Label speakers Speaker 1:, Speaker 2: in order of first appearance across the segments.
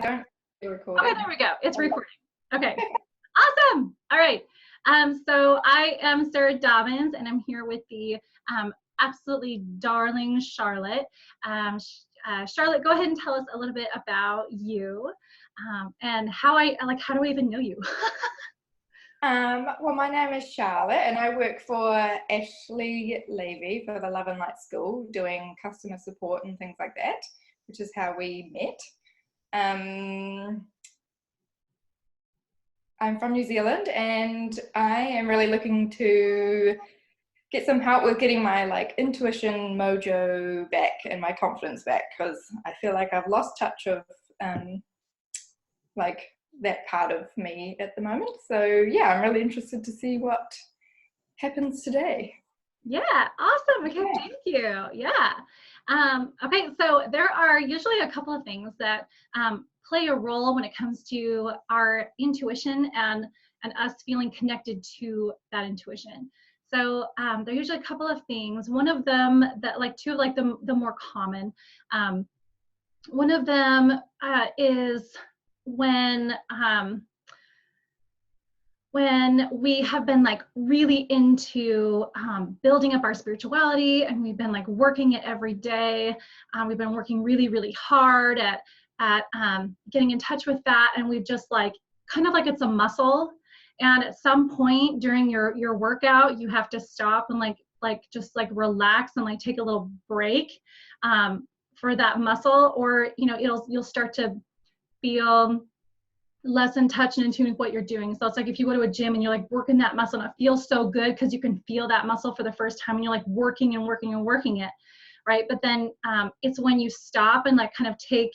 Speaker 1: Don't
Speaker 2: Okay,
Speaker 1: recording.
Speaker 2: there we go. It's recording. Okay, awesome. All right. So I am Sarah Dobbins, and I'm here with the absolutely darling Charlotte. Charlotte, go ahead and tell us a little bit about you and how do I even know you?
Speaker 1: Well, my name is Charlotte, and I work for Ashley Levy for the Love and Light School, doing customer support and things like that, which is how we met. I'm from New Zealand, and I am really looking to get some help with getting my intuition mojo back and my confidence back, because I feel like I've lost touch of that part of me at the moment. So yeah, I'm really interested to see what happens today.
Speaker 2: Yeah, awesome. Okay, thank you. Yeah. Okay, so there are usually a couple of things that play a role when it comes to our intuition and us feeling connected to that intuition. So there are usually a couple of things. One of them that the more common. One of them is when we have been really into building up our spirituality, and we've been working it every day. We've been working really, really hard at getting in touch with that, and we've just kind of like it's a muscle. And at some point during your workout, you have to stop and just relax and take a little break for that muscle, or you'll start to feel less in touch and in tune with what you're doing. So it's like if you go to a gym and you're working that muscle, and it feels so good because you can feel that muscle for the first time, and you're working and working and working it, right? But then it's when you stop and kind of take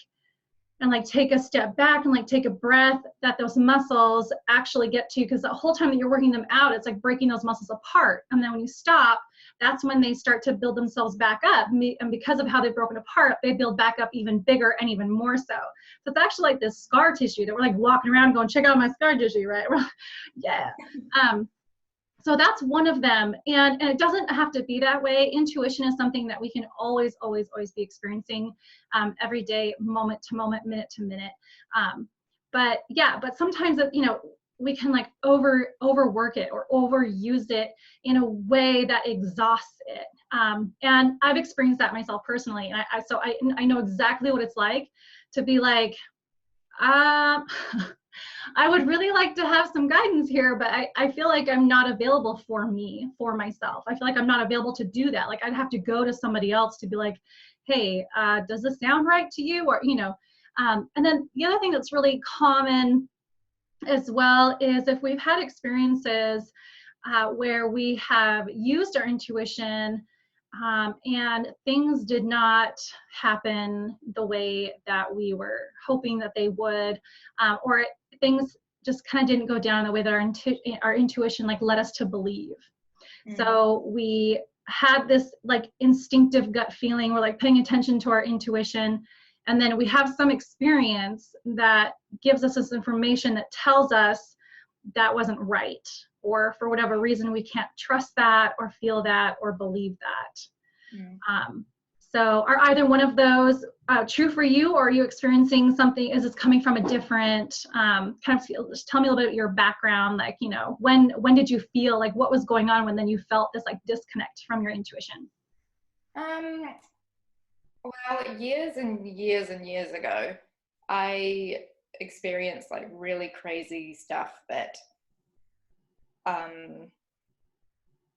Speaker 2: a step back and take a breath, that those muscles actually get to, because the whole time that you're working them out, it's breaking those muscles apart. And then when you stop, that's when they start to build themselves back up. And because of how they've broken apart, they build back up even bigger and even more so. So it's actually this scar tissue that we're walking around going, check out my scar tissue, right? Yeah. So that's one of them. And it doesn't have to be that way. Intuition is something that we can always, always, always be experiencing every day, moment to moment, minute to minute. But sometimes, we can overwork it or overuse it in a way that exhausts it. And I've experienced that myself personally. And I know exactly what it's like to be I would really like to have some guidance here, but I feel like I'm not available for myself. I feel like I'm not available to do that. I'd have to go to somebody else to be hey, does this sound right to you? Or, and then the other thing that's really common as well is if we've had experiences where we have used our intuition and things did not happen the way that we were hoping that they would, or things just kind of didn't go down the way that our intuition led us to believe. So we had this instinctive gut feeling. We're paying attention to our intuition, and then we have some experience that gives us this information that tells us that wasn't right, or for whatever reason we can't trust that or feel that or believe that. So are either one of those true for you, or are you experiencing something? Is this coming from a different just tell me a little bit of your background, when did you feel what was going on when then you felt this disconnect from your intuition?
Speaker 1: Well, years and years and years ago, I experienced really crazy stuff that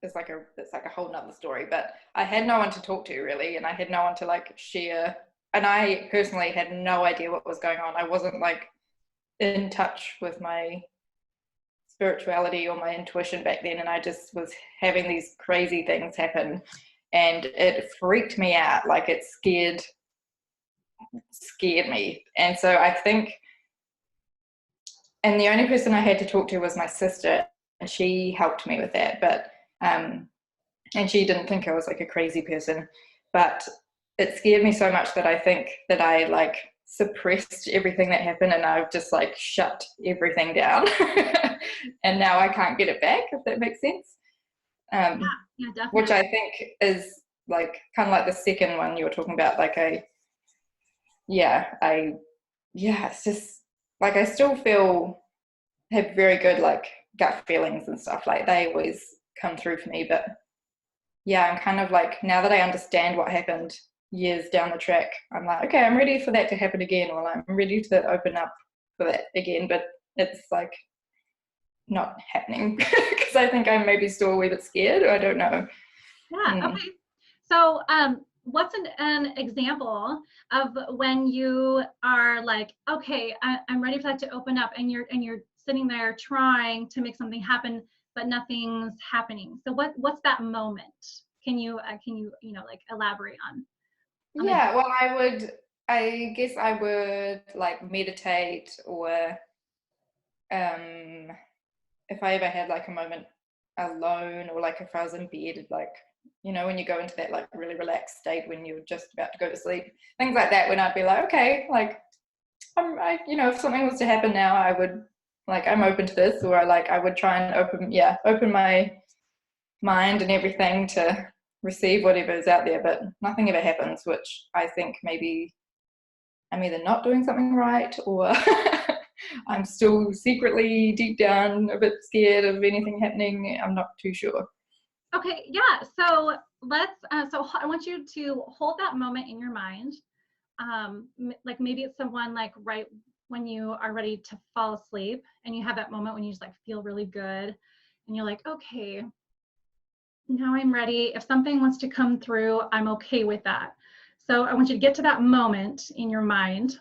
Speaker 1: it's like a whole nother story. But I had no one to talk to really, and I had no one to share. And I personally had no idea what was going on. I wasn't in touch with my spirituality or my intuition back then, and I just was having these crazy things happen, and it freaked me out. It scared me. And so I think, and the only person I had to talk to was my sister, and she helped me with that. But and she didn't think I was a crazy person, but it scared me so much that I think that I suppressed everything that happened, and I've just shut everything down. And now I can't get it back, if that makes sense.
Speaker 2: Yeah, definitely.
Speaker 1: Which I think is kind of the second one you were talking about. I yeah, it's just like I still have very good like gut feelings and stuff. Like they always come through for me. But yeah, I'm kind of like, now that I understand what happened years down the track, I'm like, okay, I'm ready for that to happen again, or I'm ready to open up for that again. But it's like not happening because I think I'm maybe still a wee bit scared, or I don't know.
Speaker 2: Yeah,
Speaker 1: Mm.
Speaker 2: okay. So, what's an example of when you are like, okay, I'm ready for that to open up, and you're sitting there trying to make something happen, but nothing's happening. So, what's that moment? Can you like elaborate on the?
Speaker 1: Yeah, well, I guess I would like meditate, or um, if I ever had like a moment alone, or like if I was in bed, like, when you go into that like really relaxed state when you're just about to go to sleep, things like that, when I'd be like, okay, like, if something was to happen now, I would, like, I'm open to this, or I would try and open my mind and everything to receive whatever is out there, but nothing ever happens, which I think maybe I'm either not doing something right, or I'm still secretly deep down a bit scared of anything happening. I'm not too sure.
Speaker 2: Okay, yeah. So I want you to hold that moment in your mind. Like maybe it's someone like right when you are ready to fall asleep, and you have that moment when you just like feel really good, and you're like, okay, now I'm ready. If something wants to come through, I'm okay with that. So I want you to get to that moment in your mind,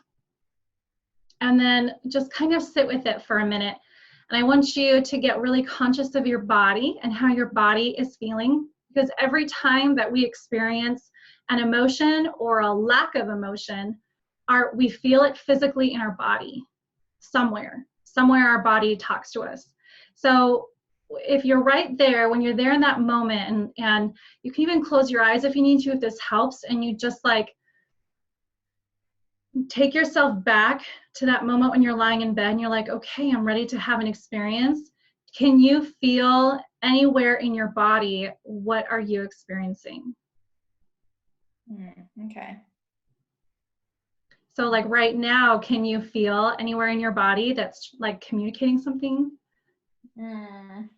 Speaker 2: and then just kind of sit with it for a minute. And I want you to get really conscious of your body and how your body is feeling, because every time that we experience an emotion or a lack of emotion, we feel it physically in our body somewhere our body talks to us. So if you're right there, when you're there in that moment, and you can even close your eyes if you need to, if this helps, and you just like take yourself back to that moment when you're lying in bed and you're like, okay, I'm ready to have an experience. Can you feel anywhere in your body? What are you experiencing?
Speaker 1: Okay.
Speaker 2: So like right now, can you feel anywhere in your body that's like communicating something?
Speaker 1: Mm.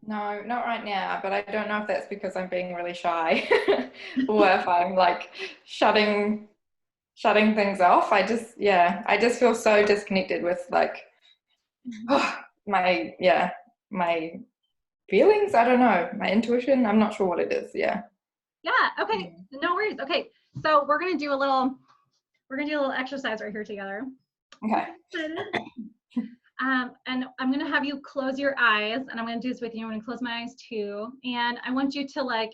Speaker 1: No, not right now, but I don't know if that's because I'm being really shy, or if I'm like shutting things off. I just feel so disconnected with like my my feelings. I don't know, my intuition. I'm not sure what it is. Yeah.
Speaker 2: Yeah, okay,
Speaker 1: Mm.
Speaker 2: no worries. Okay, so we're gonna do a little exercise right here together.
Speaker 1: Okay.
Speaker 2: And I'm gonna have you close your eyes, and I'm gonna do this with you. I'm gonna close my eyes too, and I want you to like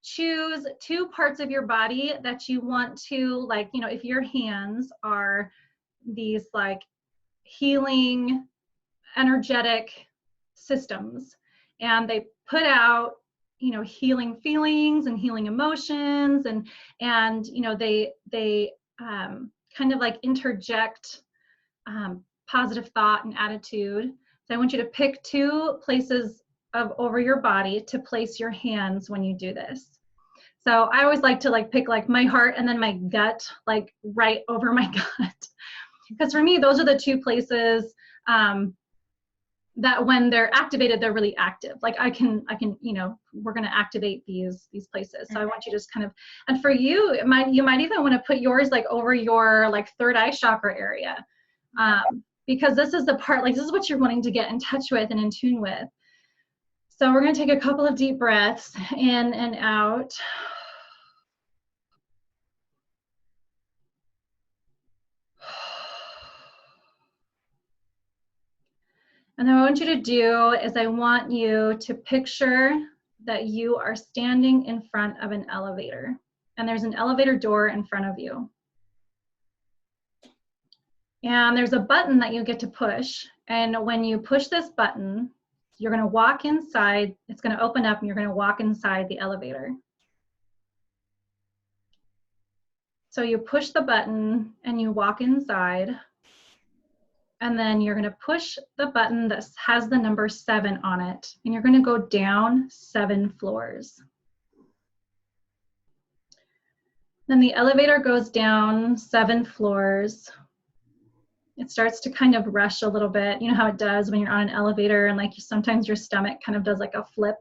Speaker 2: choose two parts of your body that you want to, like, if your hands are these like healing, energetic systems, and they put out healing feelings and healing emotions, and they kind of like interject positive thought and attitude. So I want you to pick two places over your body to place your hands when you do this. So I always like to like pick like my heart and then my gut, like right over my gut, because for me those are the two places that when they're activated, they're really active. Like I can, we're going to activate these places. So I want you to just kind of, and for you, you might even want to put yours like over your like third eye chakra area, because this is the part, like this is what you're wanting to get in touch with and in tune with. So we're going to take a couple of deep breaths in and out. And then what I want you to do is I want you to picture that you are standing in front of an elevator, and there's an elevator door in front of you. And there's a button that you get to push. And when you push this button, you're going to walk inside. It's going to open up and you're going to walk inside the elevator. So you push the button and you walk inside. And then you're going to push the button that has the number 7 on it, and you're going to go down 7 floors. Then the elevator goes down 7 floors. It starts to kind of rush a little bit. You know how it does when you're on an elevator, and like sometimes your stomach kind of does like a flip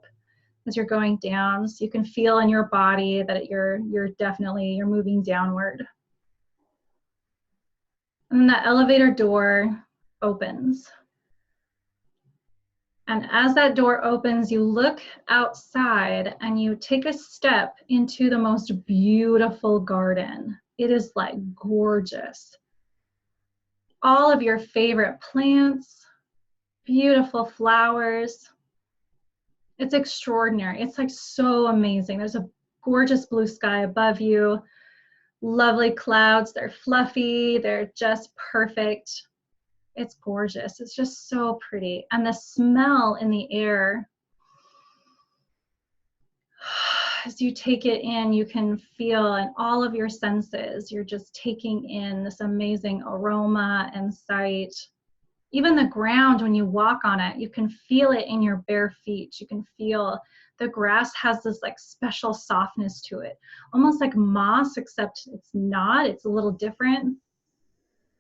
Speaker 2: as you're going down. So you can feel in your body that you're moving downward. And then that elevator door opens. And as that door opens, you look outside and you take a step into the most beautiful garden. It is like gorgeous. All of your favorite plants, beautiful flowers. It's extraordinary. It's like so amazing. There's a gorgeous blue sky above you, lovely clouds. They're fluffy. They're just perfect. It's gorgeous. It's just so pretty. And the smell in the air, as you take it in, you can feel in all of your senses, you're just taking in this amazing aroma and sight. Even the ground, when you walk on it, you can feel it in your bare feet. You can feel the grass has this like special softness to it, almost like moss, except it's not. It's a little different.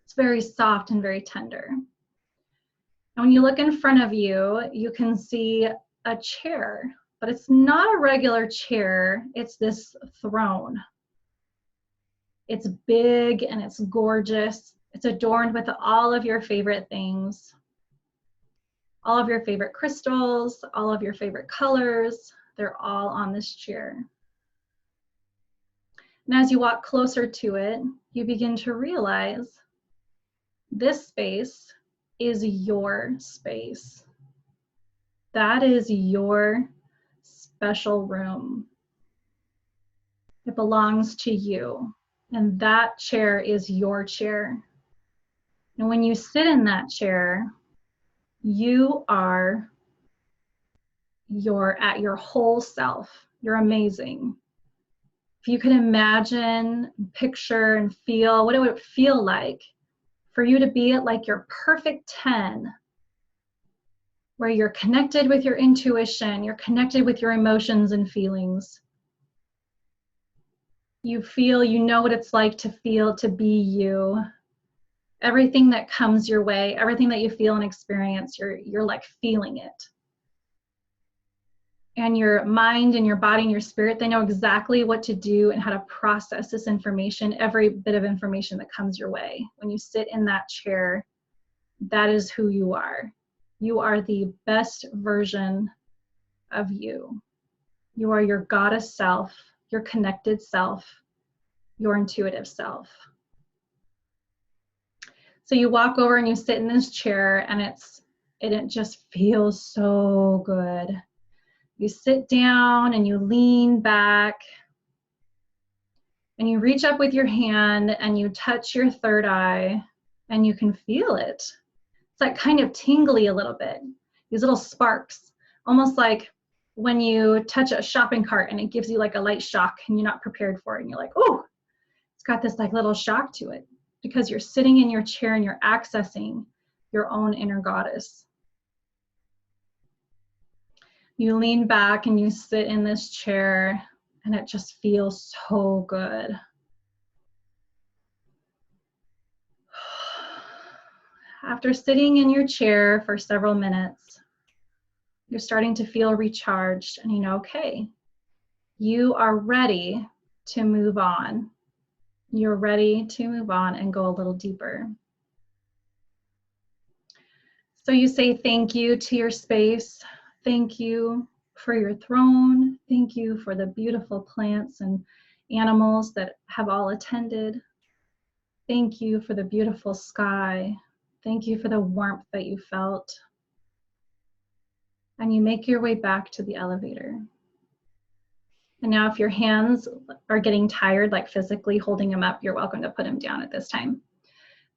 Speaker 2: It's very soft and very tender. And when you look in front of you, you can see a chair, but it's not a regular chair. It's this throne. It's big and it's gorgeous. It's adorned with all of your favorite things, all of your favorite crystals, all of your favorite colors. They're all on this chair. And as you walk closer to it, you begin to realize this space is your space. That is your special room. It belongs to you. And that chair is your chair. And when you sit in that chair, you are at your whole self. You're amazing. If you could imagine, picture, and feel what it would feel like for you to be at like your perfect 10, where you're connected with your intuition, you're connected with your emotions and feelings. You feel, you know what it's like to feel, to be you. Everything that comes your way, everything that you feel and experience, you're like feeling it. And your mind and your body and your spirit, they know exactly what to do and how to process this information, every bit of information that comes your way. When you sit in that chair, that is who you are. You are the best version of you. You are your goddess self, your connected self, your intuitive self. So you walk over and you sit in this chair, and it just feels so good. You sit down and you lean back and you reach up with your hand and you touch your third eye and you can feel it. It's like kind of tingly a little bit. These little sparks, almost like when you touch a shopping cart and it gives you like a light shock and you're not prepared for it and you're like, oh, it's got this like little shock to it because you're sitting in your chair and you're accessing your own inner goddess. You lean back and you sit in this chair and it just feels so good. After sitting in your chair for several minutes, you're starting to feel recharged and you know, okay, you are ready to move on. You're ready to move on and go a little deeper. So you say thank you to your space. Thank you for your throne. Thank you for the beautiful plants and animals that have all attended. Thank you for the beautiful sky. Thank you for the warmth that you felt. And you make your way back to the elevator. And now if your hands are getting tired, like physically holding them up, you're welcome to put them down at this time.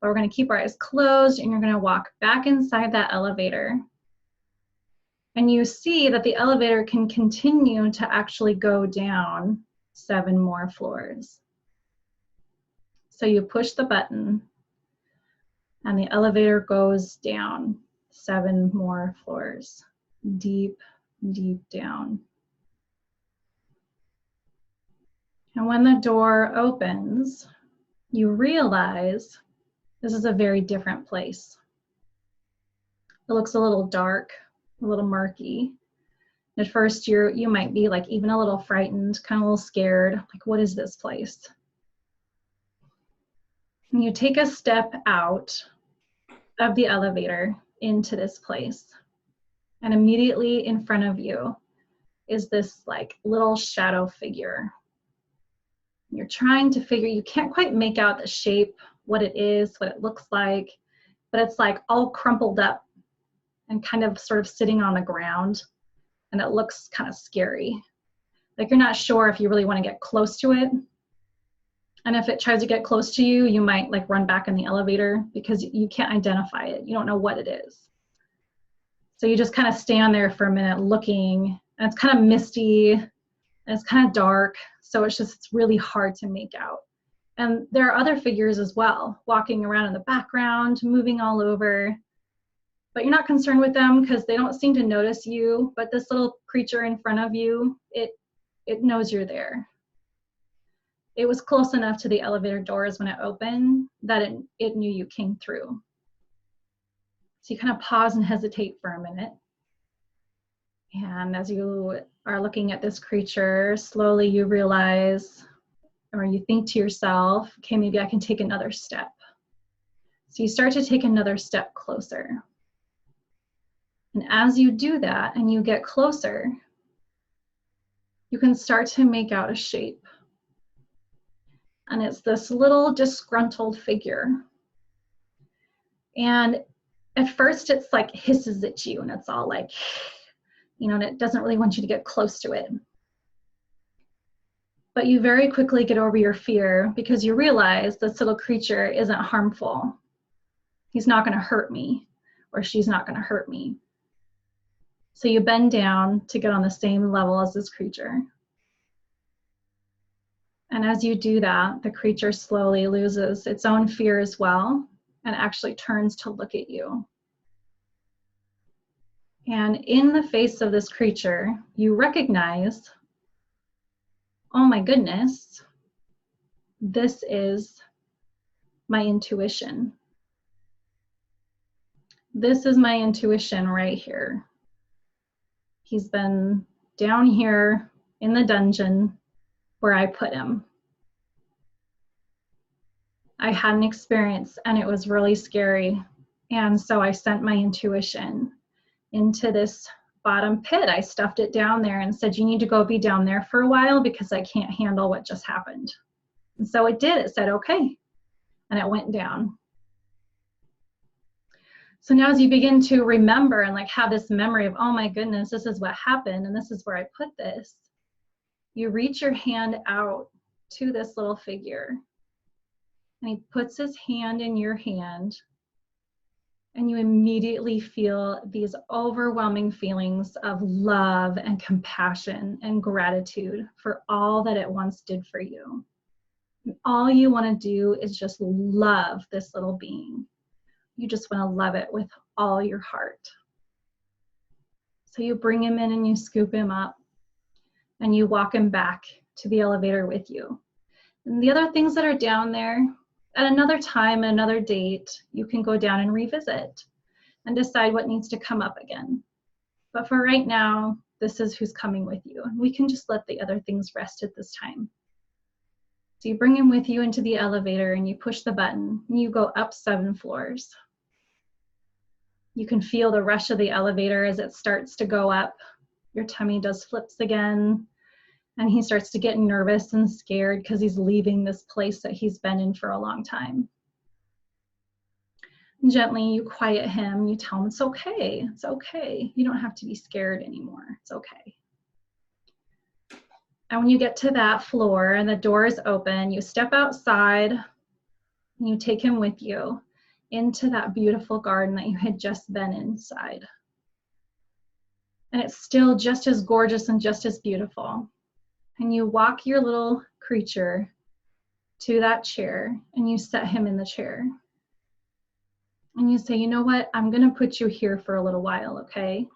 Speaker 2: But we're going to keep our eyes closed and you're going to walk back inside that elevator. And you see that the elevator can continue to actually go down 7 more floors. So you push the button And the elevator goes down 7 more floors, deep, deep down. And when the door opens, you realize this is a very different place. It looks a little dark, a little murky. At first, you might be like even a little frightened, kind of a little scared, like, what is this place? And you take a step out of the elevator into this place. And immediately in front of you is this like little shadow figure. You're trying to figure, you can't quite make out the shape, what it is, what it looks like, but it's like all crumpled up and kind of sort of sitting on the ground, and it looks kind of scary. Like you're not sure if you really want to get close to it. And if it tries to get close to you, you might like run back in the elevator because you can't identify it. You don't know what it is. So you just kind of stand there for a minute looking, and it's kind of misty, and it's kind of dark. So it's really hard to make out. And there are other figures as well, walking around in the background, moving all over. But you're not concerned with them because they don't seem to notice you. But this little creature in front of you, it knows you're there. It was close enough to the elevator doors when it opened that it knew you came through. So you kind of pause and hesitate for a minute. And as you are looking at this creature, slowly you realize, or you think to yourself, okay, maybe I can take another step. So you start to take another step closer. And as you do that and you get closer, you can start to make out a shape. And it's this little disgruntled figure. And at first it's like hisses at you and it's all like, and it doesn't really want you to get close to it. But you very quickly get over your fear because you realize this little creature isn't harmful. He's not going to hurt me, or she's not going to hurt me. So you bend down to get on the same level as this creature. And as you do that, the creature slowly loses its own fear as well and actually turns to look at you. And in the face of this creature, you recognize, oh my goodness, this is my intuition. This is my intuition right here. He's been down here in the dungeon where I put him. I had an experience and it was really scary. And so I sent my intuition into this bottom pit. I stuffed it down there and said, you need to go be down there for a while because I can't handle what just happened. And so it did. It said, okay. And it went down. So now as you begin to remember and like have this memory of, oh my goodness, this is what happened and this is where I put this, you reach your hand out to this little figure and he puts his hand in your hand and you immediately feel these overwhelming feelings of love and compassion and gratitude for all that it once did for you. And all you want to do is just love this little being. You just want to love it with all your heart. So you bring him in and you scoop him up and you walk him back to the elevator with you. And the other things that are down there, at another time, another date, you can go down and revisit and decide what needs to come up again. But for right now, this is who's coming with you. And we can just let the other things rest at this time. So you bring him with you into the elevator and you push the button and you go up 7 floors. You can feel the rush of the elevator as it starts to go up. Your tummy does flips again. And he starts to get nervous and scared because he's leaving this place that he's been in for a long time. And gently, you quiet him. You tell him it's okay. It's okay. You don't have to be scared anymore. It's okay. And when you get to that floor and the door is open, you step outside and you take him with you into that beautiful garden that you had just been inside. And it's still just as gorgeous and just as beautiful. And you walk your little creature to that chair and you set him in the chair. And you say, you know what, I'm going to put you here for a little while, okay?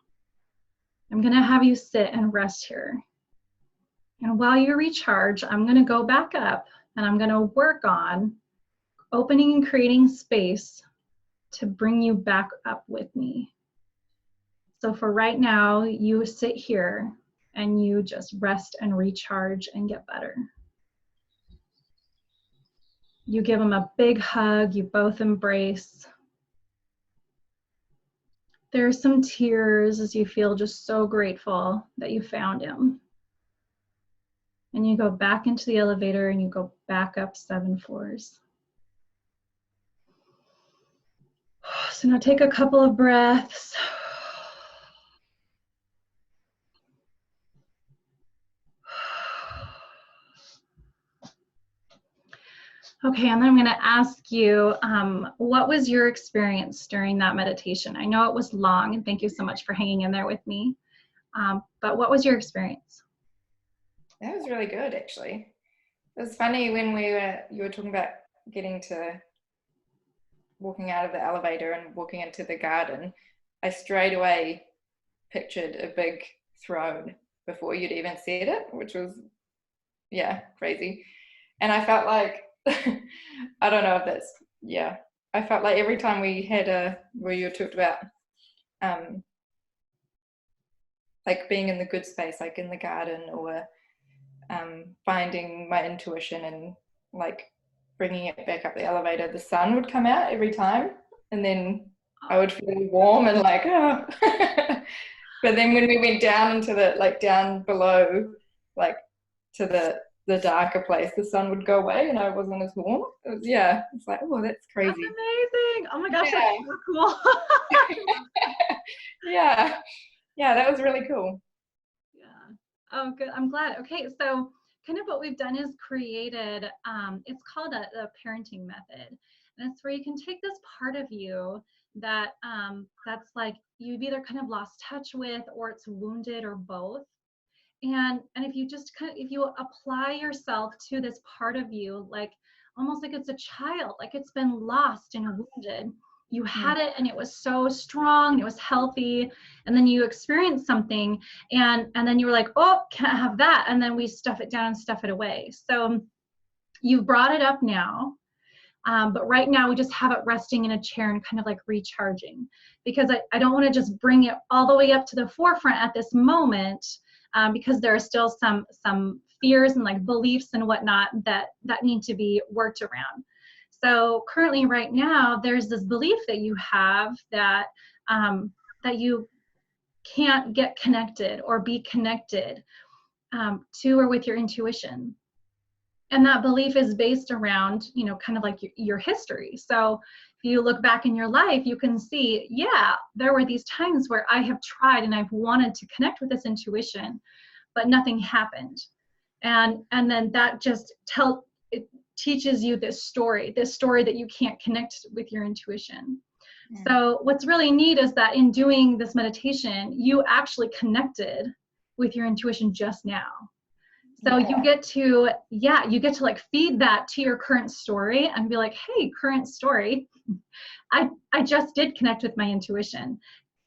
Speaker 2: I'm going to have you sit and rest here. And while you recharge, I'm going to go back up and I'm going to work on opening and creating space to bring you back up with me. So for right now, you sit here and you just rest and recharge and get better. You give him a big hug, you both embrace. There are some tears as you feel just so grateful that you found him. And you go back into the elevator and you go back up 7 floors. So now take a couple of breaths. Okay, and then I'm going to ask you, what was your experience during that meditation? I know it was long, and thank you so much for hanging in there with me. But what was your experience?
Speaker 1: That was really good, actually. It was funny when you were talking about walking out of the elevator and walking into the garden. I straight away pictured a big throne before you'd even said it, which was, yeah, crazy. And I felt like, I don't know if that's, yeah, I felt like every time we had where you talked about like being in the good space, like in the garden, or finding my intuition and like bringing it back up the elevator, the sun would come out every time, and then I would feel warm and like, oh. But then when we went down into the, like down below, like to the darker place, the sun would go away and I wasn't as warm. Yeah, it's like, oh, that's crazy.
Speaker 2: That's amazing. Oh my gosh, yeah. That's so cool.
Speaker 1: Yeah. Yeah, that was really cool.
Speaker 2: Yeah. Oh, good. I'm glad. Okay, so kind of what we've done is created, it's called a parenting method. And it's where you can take this part of you that that's like you've either kind of lost touch with, or it's wounded, or both. And if you just if you apply yourself to this part of you, like almost like it's a child, like it's been lost and wounded. You had it and it was so strong and it was healthy, and then you experienced something and then you were like, oh, can't have that, and then we stuff it down and stuff it away. So you brought it up now, but right now we just have it resting in a chair and kind of like recharging, because I don't want to just bring it all the way up to the forefront at this moment, because there are still some fears and like beliefs and whatnot that need to be worked around. So currently right now, there's this belief that you have that that you can't get connected or be connected to or with your intuition. And that belief is based around, you know, kind of like your history. So if you look back in your life, you can see, yeah, there were these times where I have tried and I've wanted to connect with this intuition, but nothing happened. And then that just it teaches you this story that you can't connect with your intuition. Yeah. So what's really neat is that in doing this meditation, you actually connected with your intuition just now. So yeah. you get to like feed that to your current story and be like, hey, current story, I just did connect with my intuition.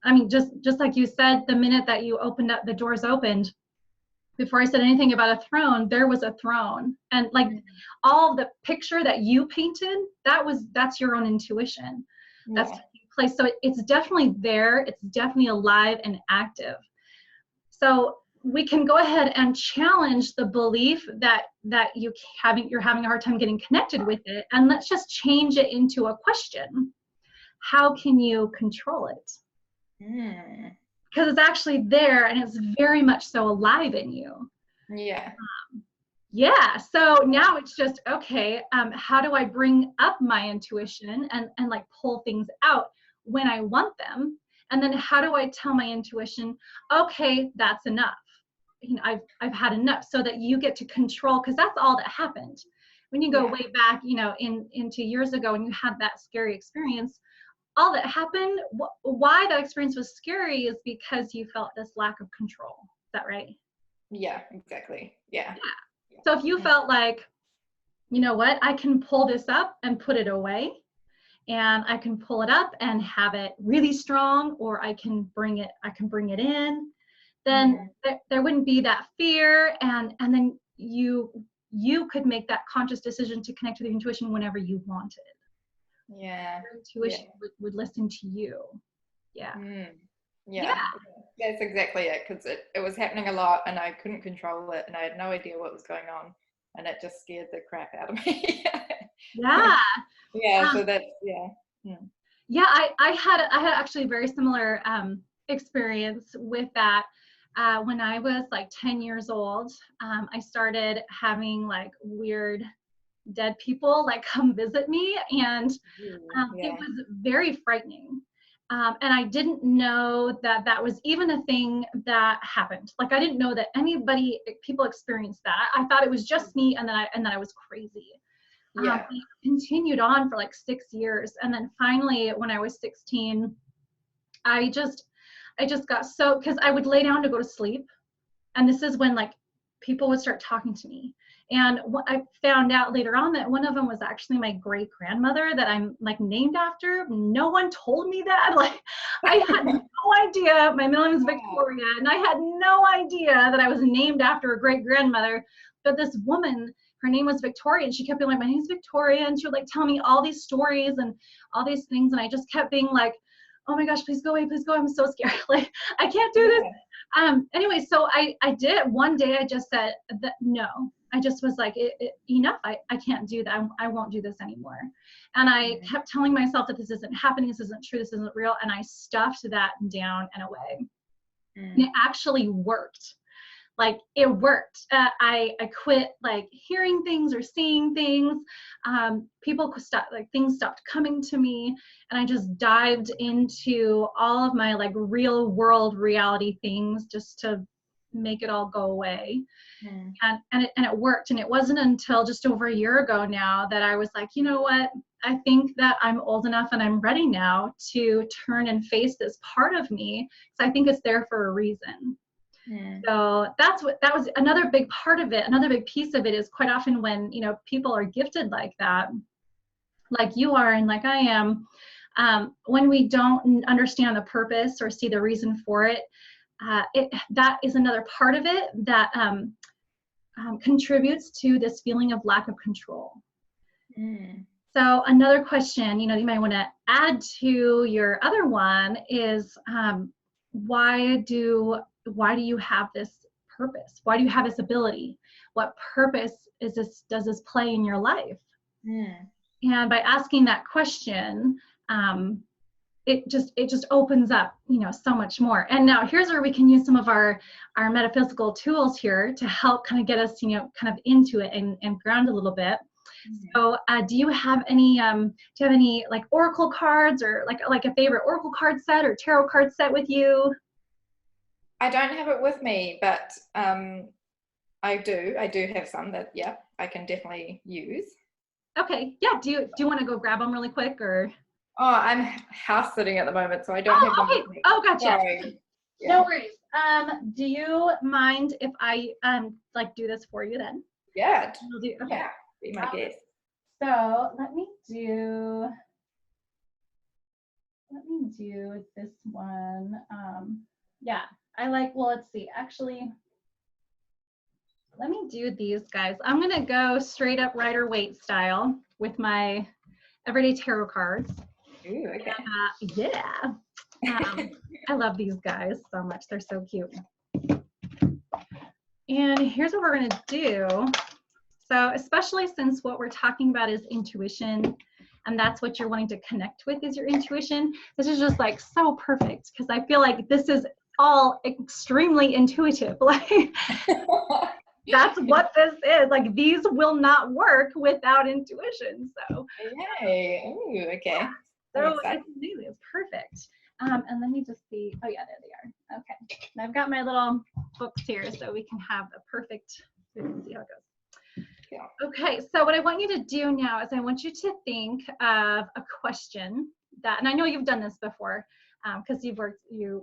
Speaker 2: I mean, just like you said, the minute that you opened up, the doors opened, before I said anything about a throne, there was a throne. And like all the picture that you painted, that's your own intuition. Yeah. That's taking place. So it's definitely there. It's definitely alive and active. So we can go ahead and challenge the belief that you're having a hard time getting connected with it. And let's just change it into a question. How can you control it? Because it's actually there and it's very much so alive in you.
Speaker 1: Yeah.
Speaker 2: Yeah. So now it's just, okay, how do I bring up my intuition and like pull things out when I want them? And then how do I tell my intuition, okay, that's enough. You know, I've had enough, so that you get to control, because that's all that happened. When you go way back, you know, into years ago and you had that scary experience, all that happened, why that experience was scary is because you felt this lack of control. Is that right?
Speaker 1: Yeah, exactly. Yeah.
Speaker 2: So if you felt like, you know what, I can pull this up and put it away, and I can pull it up and have it really strong, or I can bring it in, then there wouldn't be that fear, and then you could make that conscious decision to connect with your intuition whenever you wanted.
Speaker 1: Yeah.
Speaker 2: Your intuition would listen to you. Yeah.
Speaker 1: Yeah. That's exactly it, because it was happening a lot and I couldn't control it and I had no idea what was going on and it just scared the crap out of me.
Speaker 2: Yeah.
Speaker 1: So that's
Speaker 2: Yeah, I had actually a very similar experience with that. When I was like 10 years old, I started having like weird dead people like come visit me, and it was very frightening. And I didn't know that that was even a thing that happened. Like I didn't know that people experienced that. I thought it was just me, and then I was crazy. It continued on for like 6 years, and then finally, when I was 16, I just got so, because I would lay down to go to sleep, and this is when like people would start talking to me, and I found out later on that one of them was actually my great grandmother that I'm like named after. No one told me that. Like I had no idea. My middle name is Victoria, and I had no idea that I was named after a great grandmother. But this woman, her name was Victoria, and she kept being like, my name's Victoria, and she would like tell me all these stories and all these things, and I just kept being like, oh my gosh, please go away, please go, I'm so scared, like I can't do this. Anyway, so I did. One day I just said that no, I just was like, enough, I can't do that, I won't do this anymore. And I kept telling myself that this isn't happening, this isn't true, this isn't real, and I stuffed that down and away. And it actually worked. Like it worked. I quit like hearing things or seeing things. People stopped, like things stopped coming to me, and I just dived into all of my like real world reality things just to make it all go away. And it worked. And it wasn't until just over a year ago now that I was like, you know what? I think that I'm old enough and I'm ready now to turn and face this part of me, because I think it's there for a reason. So that was another big part of it. Another big piece of it is quite often when, you know, people are gifted like that, like you are and like I am, when we don't understand the purpose or see the reason for it, that is another part of it that contributes to this feeling of lack of control. So another question, you know, you might want to add to your other one is, why do you have this purpose? Why do you have this ability? What purpose does this play in your life? And by asking that question, it just opens up, you know, so much more. And now here's where we can use some of our metaphysical tools here to help kind of get us, you know, kind of into it and ground a little bit. So do you have any like oracle cards, or like a favorite oracle card set or tarot card set with you?
Speaker 1: I don't have it with me, but I do have some that I can definitely use.
Speaker 2: Okay, yeah. Do you want to go grab them really quick, or?
Speaker 1: Oh, I'm house sitting at the moment, so I don't have them with me.
Speaker 2: Oh, gotcha.
Speaker 1: Sorry.
Speaker 2: No worries. Do you mind if I like do this for you then?
Speaker 1: Yeah.
Speaker 2: Okay.
Speaker 1: Yeah, be my guest.
Speaker 2: So let me do this one. Yeah, let's see. Actually, let me do these guys. I'm gonna go straight up Rider-Waite style with my everyday tarot cards.
Speaker 1: Ooh, okay.
Speaker 2: Yeah. I love these guys so much. They're so cute. And here's what we're gonna do. So especially since what we're talking about is intuition, and that's what you're wanting to connect with is your intuition, this is just like so perfect, because I feel like this is all extremely intuitive. Like that's what this is. Like these will not work without intuition. So
Speaker 1: yay. Ooh, okay.
Speaker 2: Yeah. So it's perfect. And let me just see. Oh yeah, there they are. Okay. And I've got my little books here so we can have the perfect, we can see how it goes.
Speaker 1: Yeah.
Speaker 2: Okay, so what I want you to do now is I want you to think of a question that, and I know you've done this before because you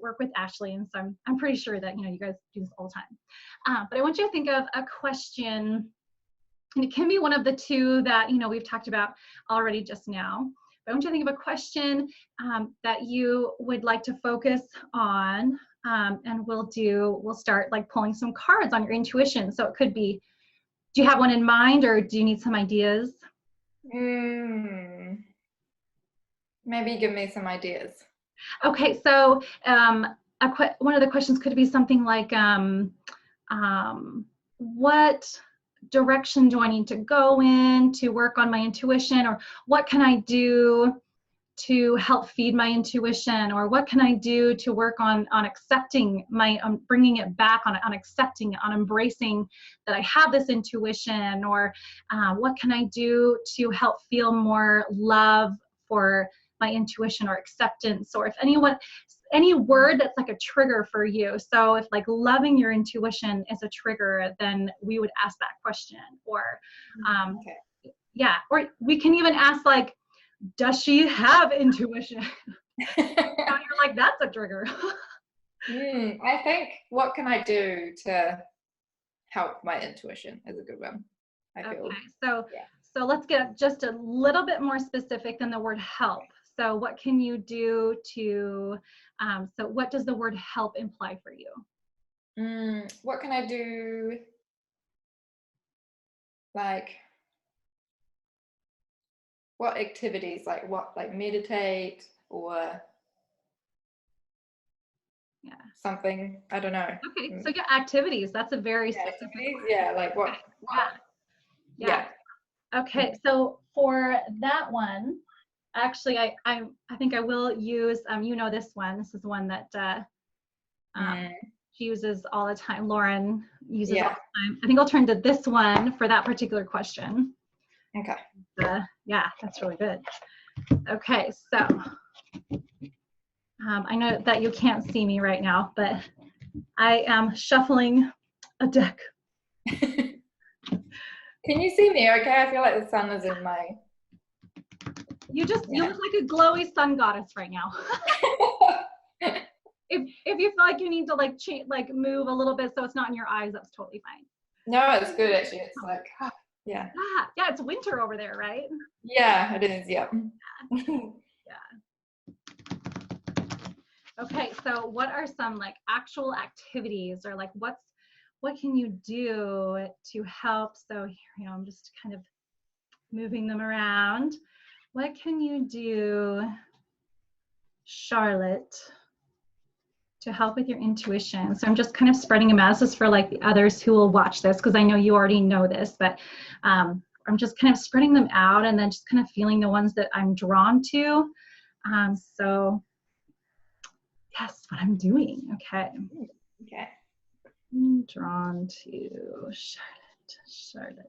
Speaker 2: work with Ashley, and so I'm pretty sure that, you know, you guys do this all the time. But I want you to think of a question, and it can be one of the two that, you know, we've talked about already just now. I want you to think of a question that you would like to focus on, and we'll start like pulling some cards on your intuition. So it could be, do you have one in mind, or do you need some ideas?
Speaker 1: Maybe give me some ideas.
Speaker 2: Okay, so one of the questions could be something like, what direction do I need to go in to work on my intuition, or what can I do to help feed my intuition, or what can I do to work on accepting my, bringing it back, on accepting, on embracing that I have this intuition, or what can I do to help feel more love for my intuition, or acceptance, or if any word that's like a trigger for you. So if like loving your intuition is a trigger, then we would ask that question. Or
Speaker 1: Okay.
Speaker 2: yeah, or we can even ask like, does she have intuition? You're like, that's a trigger.
Speaker 1: I think, what can I do to help my intuition is a good one. I feel.
Speaker 2: Okay, so let's get just a little bit more specific than the word help. So what can you do to, so what does the word help imply for you?
Speaker 1: What can I do? Like, what activities, like meditate or something, I don't know.
Speaker 2: Okay, so yeah, activities, that's a very specific
Speaker 1: word. Yeah, like what?
Speaker 2: Yeah. Okay, so for that one, actually, I think I will use, you know this one. This is one that she uses all the time. Lauren uses all the time. I think I'll turn to this one for that particular question.
Speaker 1: Okay.
Speaker 2: Yeah, that's really good. Okay, so I know that you can't see me right now, but I am shuffling a deck.
Speaker 1: Can you see me okay? I feel like the sun is in my...
Speaker 2: You look like a glowy sun goddess right now. If you feel like you need to like move a little bit so it's not in your eyes, that's totally fine.
Speaker 1: No, it's good actually. It's like, yeah.
Speaker 2: Yeah, it's winter over there, right?
Speaker 1: Yeah, it is, yeah.
Speaker 2: Okay, so what are some like actual activities, or like what can you do to help? So here, I'm just kind of moving them around. What can you do, Charlotte, to help with your intuition? So I'm just kind of spreading them out. This is for like the others who will watch this, because I know you already know this, but I'm just kind of spreading them out and then just kind of feeling the ones that I'm drawn to. So yes, what I'm doing. Okay.
Speaker 1: Okay.
Speaker 2: I'm drawn to Charlotte.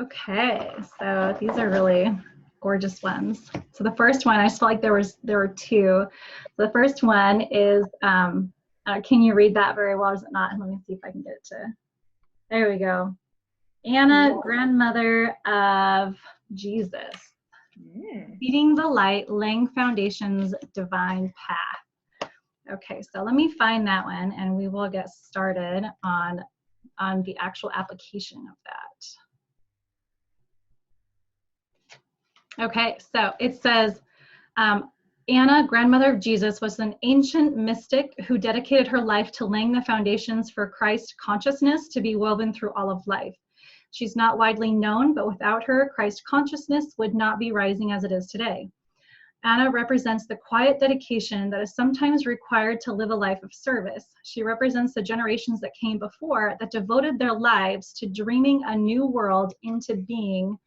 Speaker 2: Okay, so these are really gorgeous ones. So the first one, I just felt like there were two. So the first one is, can you read that very well? Or is it not? Let me see if I can get it to, there we go. Anna, grandmother of Jesus. Feeding the light, laying foundations, divine path. Okay, so let me find that one and we will get started on the actual application of that. Okay, so it says, Anna, grandmother of Jesus, was an ancient mystic who dedicated her life to laying the foundations for Christ consciousness to be woven through all of life. She's not widely known, but without her, Christ consciousness would not be rising as it is today. Anna represents the quiet dedication that is sometimes required to live a life of service. She represents the generations that came before that devoted their lives to dreaming a new world into being,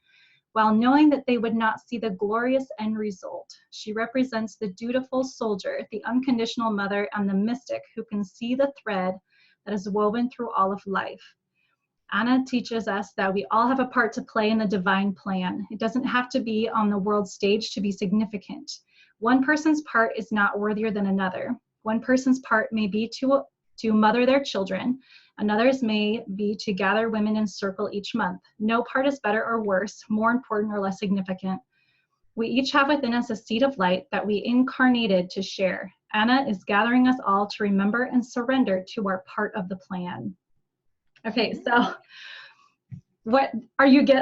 Speaker 2: while knowing that they would not see the glorious end result. She represents the dutiful soldier, the unconditional mother, and the mystic who can see the thread that is woven through all of life. Anna teaches us that we all have a part to play in the divine plan. It doesn't have to be on the world stage to be significant. One person's part is not worthier than another. One person's part may be to mother their children. Another's may be to gather women in circle each month. No part is better or worse, more important or less significant. We each have within us a seed of light that we incarnated to share. Anna is gathering us all to remember and surrender to our part of the plan. Okay, so what are you do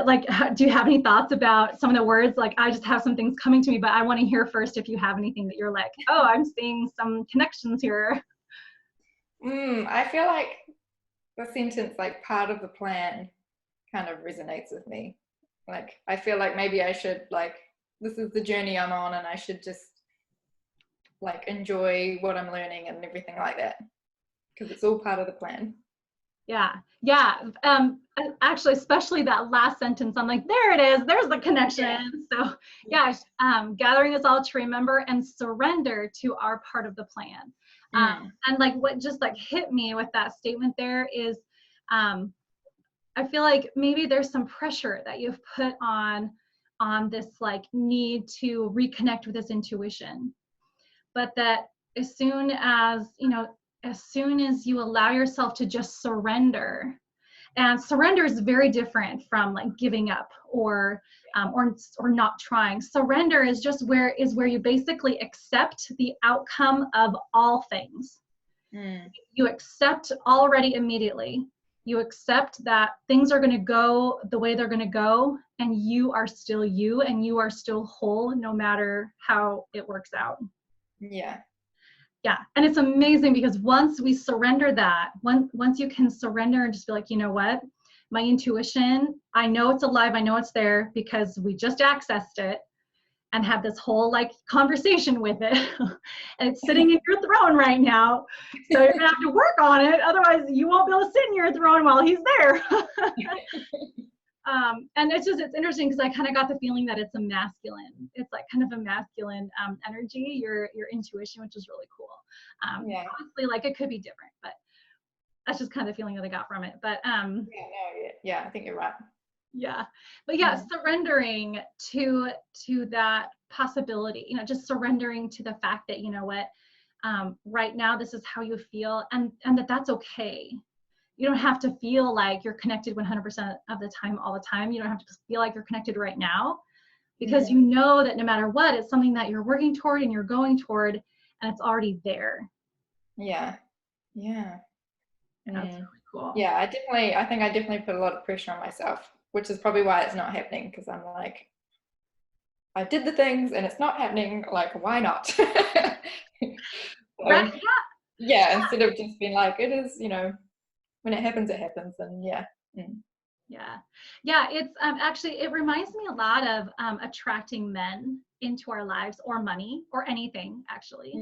Speaker 2: you have any thoughts about some of the words? Like, I just have some things coming to me, but I want to hear first if you have anything that you're like, oh, I'm seeing some connections here.
Speaker 1: I feel like the sentence, like, part of the plan, kind of resonates with me. Like, I feel like maybe I should, like, this is the journey I'm on, and I should just, like, enjoy what I'm learning and everything like that, because it's all part of the plan.
Speaker 2: Yeah. Actually, especially that last sentence, I'm like, there it is. There's the connection. So yeah, gathering us all to remember and surrender to our part of the plan. And like what just like hit me with that statement there is, I feel like maybe there's some pressure that you've put on this like need to reconnect with this intuition, but that as soon as you allow yourself to just surrender, and surrender is very different from like giving up or not trying. Surrender is just where you basically accept the outcome of all things. You accept already immediately. You accept that things are going to go the way they're going to go, and you are still you, and you are still whole no matter how it works out. Yeah, and it's amazing because once we surrender that, once you can surrender and just be like, you know what, my intuition, I know it's alive, I know it's there because we just accessed it and had this whole like conversation with it, and it's sitting in your throne right now. So you're gonna have to work on it, otherwise you won't be able to sit in your throne while he's there. And it's interesting because I kind of got the feeling that it's kind of a masculine energy, your intuition, which is really cool. Obviously, like it could be different, but that's just kind of the feeling that I got from it. But
Speaker 1: I think you're right.
Speaker 2: Yeah, but surrendering to that possibility, just surrendering to the fact that, you know what, right now this is how you feel, and that's okay. You don't have to feel like you're connected 100% of the time, all the time. You don't have to feel like you're connected right now, because you know that no matter what, it's something that you're working toward and you're going toward, and it's already there.
Speaker 1: Yeah.
Speaker 2: That's really cool.
Speaker 1: Yeah, I think I definitely put a lot of pressure on myself, which is probably why it's not happening, because I'm like, I did the things and it's not happening, like, why not?
Speaker 2: Right?
Speaker 1: Instead of just being like, it is, when it happens, and
Speaker 2: it's actually, it reminds me a lot of attracting men into our lives, or money, or anything actually.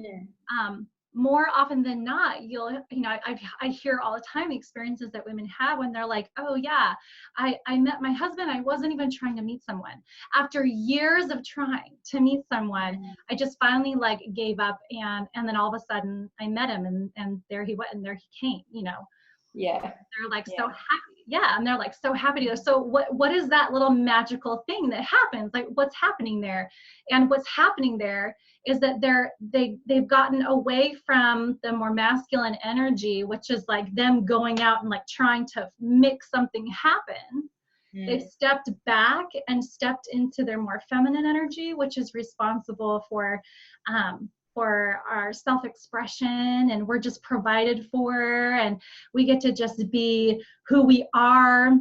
Speaker 2: More often than not, I hear all the time experiences that women have when they're like, oh yeah, I met my husband, I wasn't even trying to meet someone. After years of trying to meet someone, I just finally like gave up, and then all of a sudden I met him, and there he went, and there he came, They're like so happy. And they're like so happy to. So what is that little magical thing that happens? Like, what's happening there? And what's happening there is that they've gotten away from the more masculine energy, which is like them going out and like trying to make something happen. They've stepped back and stepped into their more feminine energy, which is responsible for our self-expression, and we're just provided for, and we get to just be who we are.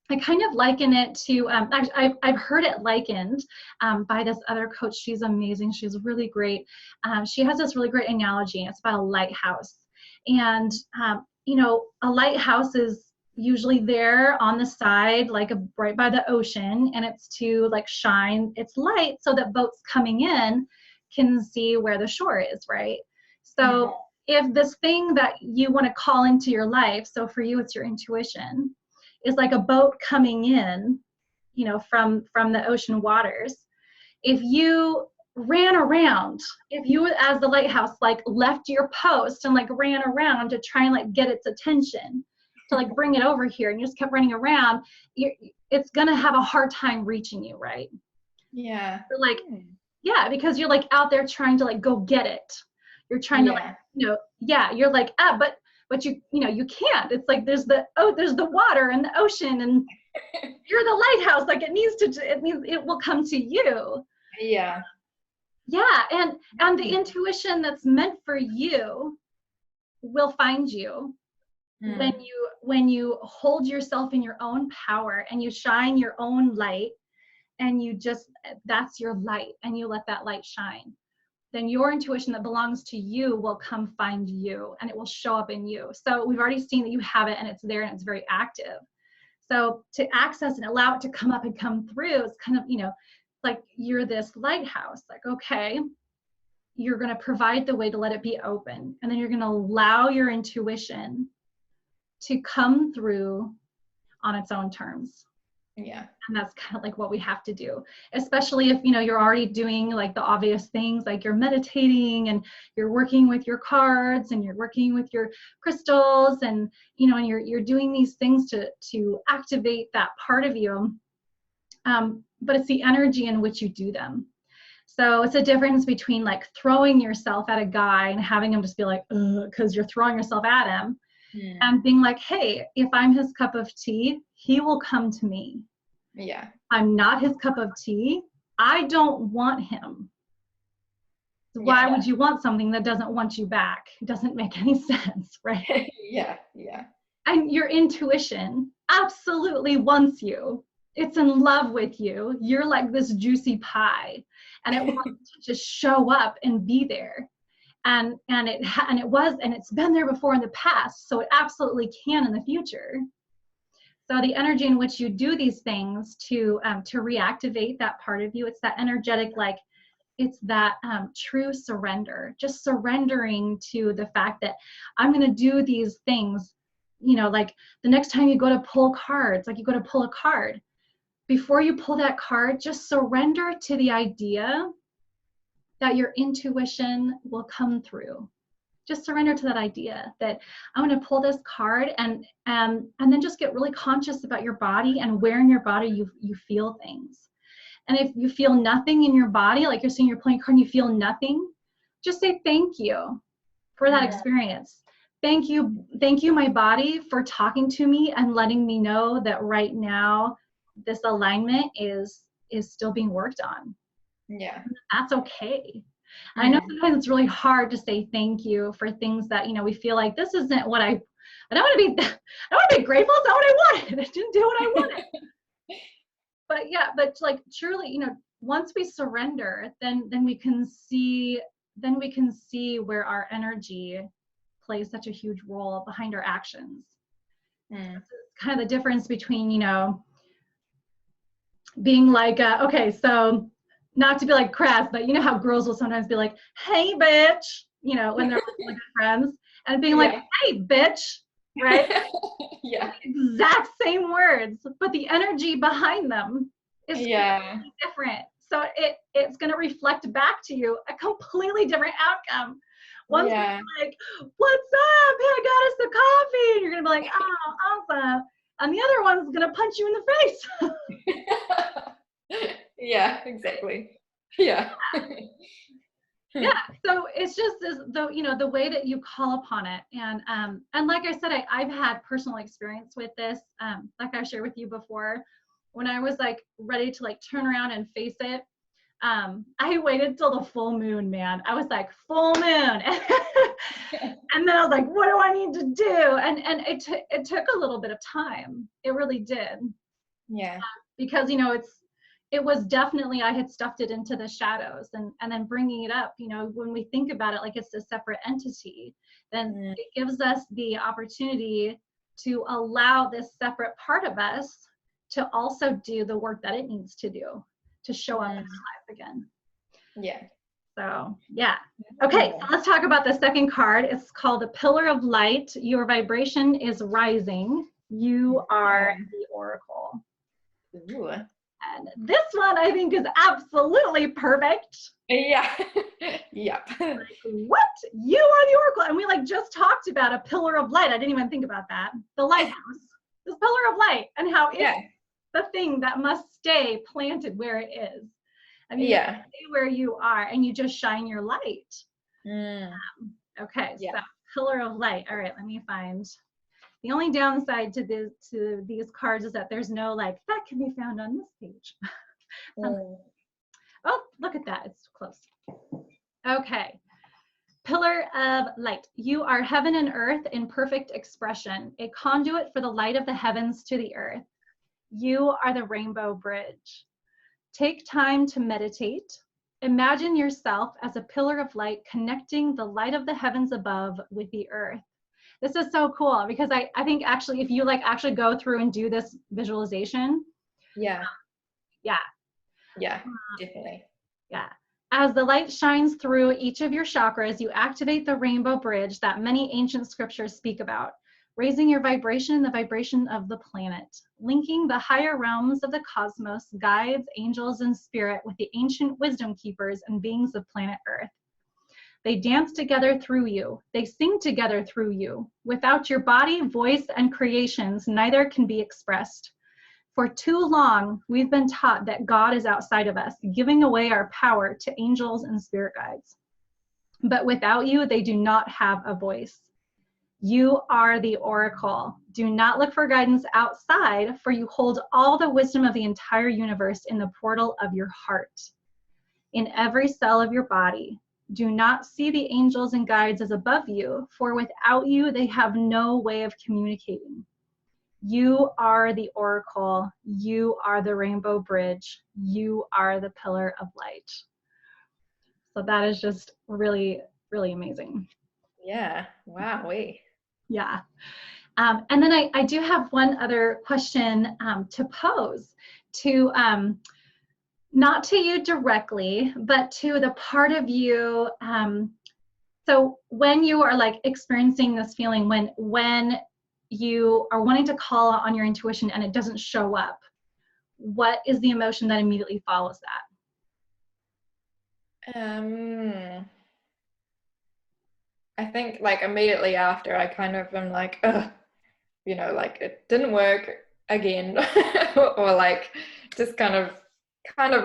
Speaker 2: I kind of liken it to, I've heard it likened by this other coach. She's amazing. She's really great. She has this really great analogy. It's about a lighthouse. And, a lighthouse is usually there on the side, like right by the ocean, and it's to like shine its light so that boats coming in can see where the shore is, right? So if this thing that you want to call into your life, so for you it's your intuition, is like a boat coming in, from the ocean waters, if you ran around, if you as the lighthouse like left your post and like ran around to try and like get its attention, to like bring it over here, and you just kept running around, it's gonna have a hard time reaching you, right?
Speaker 1: Yeah.
Speaker 2: So like Yeah, because you're like out there trying to like go get it. You're trying to like, yeah, you're like, but you can't. It's like there's the water and the ocean, and you're the lighthouse. Like it will come to you.
Speaker 1: Yeah.
Speaker 2: Yeah, and the intuition that's meant for you will find you when you hold yourself in your own power and you shine your own light, and that's your light, and you let that light shine. Then your intuition that belongs to you will come find you, and it will show up in you. So we've already seen that you have it, and it's there, and it's very active. So to access and allow it to come up and come through, it's kind of, like you're this lighthouse. Like, okay, you're going to provide the way to let it be open, and then you're going to allow your intuition to come through on its own terms.
Speaker 1: Yeah.
Speaker 2: And that's kind of like what we have to do, especially if you're already doing like the obvious things, like you're meditating and you're working with your cards and you're working with your crystals, and and you're doing these things to activate that part of you. But it's the energy in which you do them. So it's a difference between like throwing yourself at a guy and having him just be like, because you're throwing yourself at him, and being like, hey, if I'm his cup of tea, he will come to me.
Speaker 1: Yeah.
Speaker 2: I'm not his cup of tea. I don't want him. Why would you want something that doesn't want you back? It doesn't make any sense, right?
Speaker 1: Yeah.
Speaker 2: And your intuition absolutely wants you. It's in love with you. You're like this juicy pie, and it wants to just show up and be there. And it's been there before in the past, so it absolutely can in the future. So the energy in which you do these things to reactivate that part of you, it's that energetic, like it's that true surrender, just surrendering to the fact that I'm going to do these things. Like the next time you go to pull cards, like you go to pull a card, before you pull that card, just surrender to the idea that your intuition will come through. Just surrender to that idea that I'm going to pull this card, and then just get really conscious about your body and where in your body you feel things. And if you feel nothing in your body, like you're saying you're pulling a card and you feel nothing, just say thank you for that experience. Thank you, my body, for talking to me and letting me know that right now this alignment is still being worked on.
Speaker 1: Yeah.
Speaker 2: That's okay. I know sometimes it's really hard to say thank you for things that, we feel like this isn't what I don't want to be grateful. It's not what I wanted. I didn't do what I wanted. but like truly, once we surrender, then we can see where our energy plays such a huge role behind our actions. It's kind of the difference between, being like, okay, so not to be like crass, but how girls will sometimes be like, hey, bitch, when they're like friends, and being like, hey, bitch, right?
Speaker 1: Yeah.
Speaker 2: Exact same words, but the energy behind them is completely different. So it's going to reflect back to you a completely different outcome. One's like, what's up? Hey, I got us the coffee. And you're going to be like, oh, awesome. And the other one's going to punch you in the face.
Speaker 1: Yeah, exactly. Yeah.
Speaker 2: Yeah. So it's just the way that you call upon it. And like I said, I've had personal experience with this. Like I shared with you before, when I was like ready to like turn around and face it, I waited till the full moon, man. I was like, full moon. And then I was like, what do I need to do? And it took a little bit of time. It really did.
Speaker 1: Yeah.
Speaker 2: Because, it was definitely, I had stuffed it into the shadows, and then bringing it up, when we think about it like it's a separate entity, then it gives us the opportunity to allow this separate part of us to also do the work that it needs to do to show up in our life again.
Speaker 1: Yeah.
Speaker 2: So, yeah. Okay, so let's talk about the second card. It's called the Pillar of Light. Your vibration is rising. You are the Oracle.
Speaker 1: Ooh.
Speaker 2: And this one I think is absolutely perfect.
Speaker 1: Yeah. Yep.
Speaker 2: Like, what? You are the Oracle. And we like just talked about a pillar of light. I didn't even think about that. The lighthouse. This pillar of light, and how it's the thing that must stay planted where it is. And you just stay where you are and you just shine your light. Okay,
Speaker 1: Yeah.
Speaker 2: so pillar of light. All right, let me find. The only downside to these cards is that there's no like, that can be found on this page. Oh, look at that, it's close. Okay. Pillar of light. You are heaven and earth in perfect expression, a conduit for the light of the heavens to the earth. You are the rainbow bridge. Take time to meditate. Imagine yourself as a pillar of light connecting the light of the heavens above with the earth. This is so cool because I think actually if you like actually go through and do this visualization.
Speaker 1: Yeah, definitely.
Speaker 2: Yeah. As the light shines through each of your chakras, you activate the rainbow bridge that many ancient scriptures speak about, raising your vibration and the vibration of the planet, linking the higher realms of the cosmos, guides, angels, and spirit with the ancient wisdom keepers and beings of planet Earth. They dance together through you. They sing together through you. Without your body, voice, and creations, neither can be expressed. For too long, we've been taught that God is outside of us, giving away our power to angels and spirit guides. But without you, they do not have a voice. You are the oracle. Do not look for guidance outside, for you hold all the wisdom of the entire universe in the portal of your heart. In every cell of your body, do not see the angels and guides as above you, for without you, they have no way of communicating. You are the oracle. You are the rainbow bridge. You are the pillar of light. So that is just really, really amazing.
Speaker 1: Yeah. Wow.
Speaker 2: Yeah. And then I do have one other question to pose to, not to you directly, but to the part of you. So when you are like experiencing this feeling, when you are wanting to call on your intuition and it doesn't show up, what is the emotion that immediately follows that?
Speaker 1: I think like immediately after I kind of am like, ugh, you know, like it didn't work again. Or like just kind of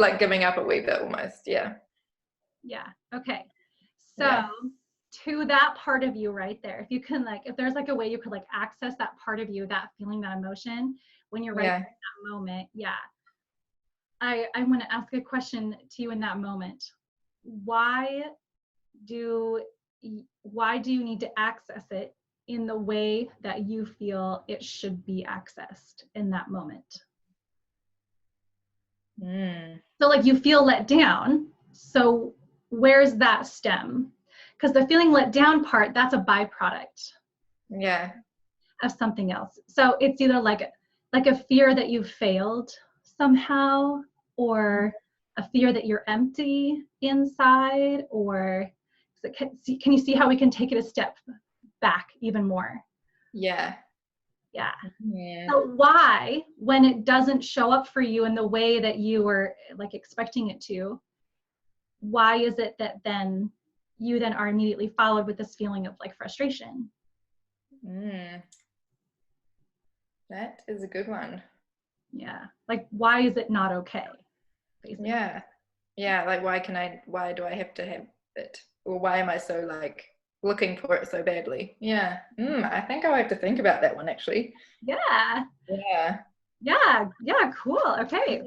Speaker 1: like giving up a wee bit almost. Yeah.
Speaker 2: Yeah. Okay. So to that part of you right there, if you can like, if there's like a way you could like access that part of you, that feeling, that emotion, when you're right there in that moment. Yeah. I want to ask a question to you in that moment. Why do you need to access it in the way that you feel it should be accessed in that moment? So like you feel let down. So where's that stem? Because the feeling let down part, that's a byproduct.
Speaker 1: Yeah.
Speaker 2: Of something else. So it's either like a fear that you've failed somehow, or a fear that you're empty inside, or can you see how we can take it a step back even more?
Speaker 1: Yeah.
Speaker 2: So why, when it doesn't show up for you in the way that you were like expecting it to, why is it that then you then are immediately followed with this feeling of like frustration?
Speaker 1: That is a good one.
Speaker 2: Yeah. Like, why is it not okay? Basically.
Speaker 1: Yeah. Like, why do I have to have it? Or why am I so like looking for it so badly? Yeah. I think I'll have to think about that one actually.
Speaker 2: Yeah. Cool. Okay.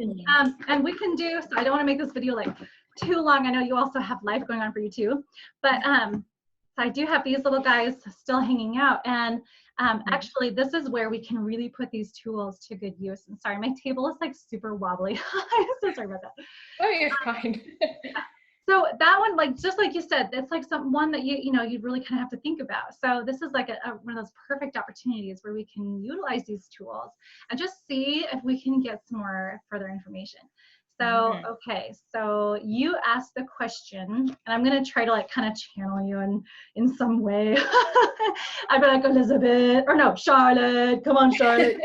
Speaker 2: And we can do, so I don't want to make this video like too long. I know you also have life going on for you too, but so I do have these little guys still hanging out, and actually this is where we can really put these tools to good use. And sorry, my table is like super wobbly. I'm so sorry about that.
Speaker 1: Oh, you're fine.
Speaker 2: So that one, like, just like you said, it's like one that you'd really kind of have to think about. So this is like one of those perfect opportunities where we can utilize these tools and just see if we can get some more further information. So, okay, so you asked the question, and I'm gonna try to like kind of channel you in some way. I'd be like, Elizabeth, or no, Charlotte, come on, Charlotte.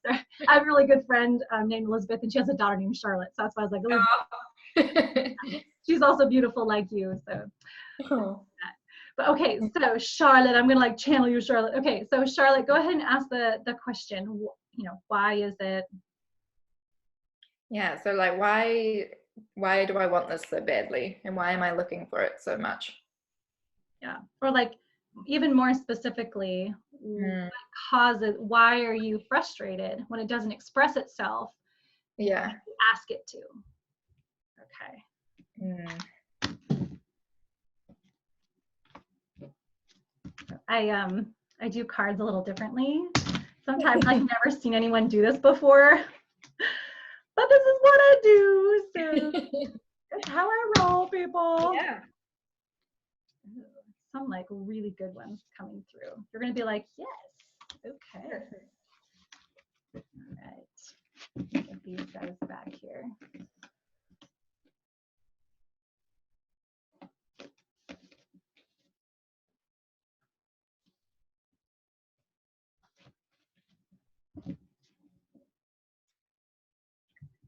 Speaker 2: I have a really good friend named Elizabeth, and she has a daughter named Charlotte. So that's why I was like, Elizabeth. She's also beautiful like you. So, but okay, so Charlotte, I'm gonna like channel you, Charlotte. Okay, so Charlotte, go ahead and ask the question. Why is it?
Speaker 1: Yeah. So like, why why do I want this so badly? And why am I looking for it so much?
Speaker 2: Yeah. Or like even more specifically,
Speaker 1: Mm.
Speaker 2: why are you frustrated when it doesn't express itself?
Speaker 1: Yeah.
Speaker 2: Ask it to. Okay.
Speaker 1: Mm.
Speaker 2: I do cards a little differently. Sometimes I've never seen anyone do this before, but this is what I do. So it's how I roll, people.
Speaker 1: Yeah.
Speaker 2: Some like really good ones coming through. You're gonna be like, yes, okay. All right. Get these guys back here.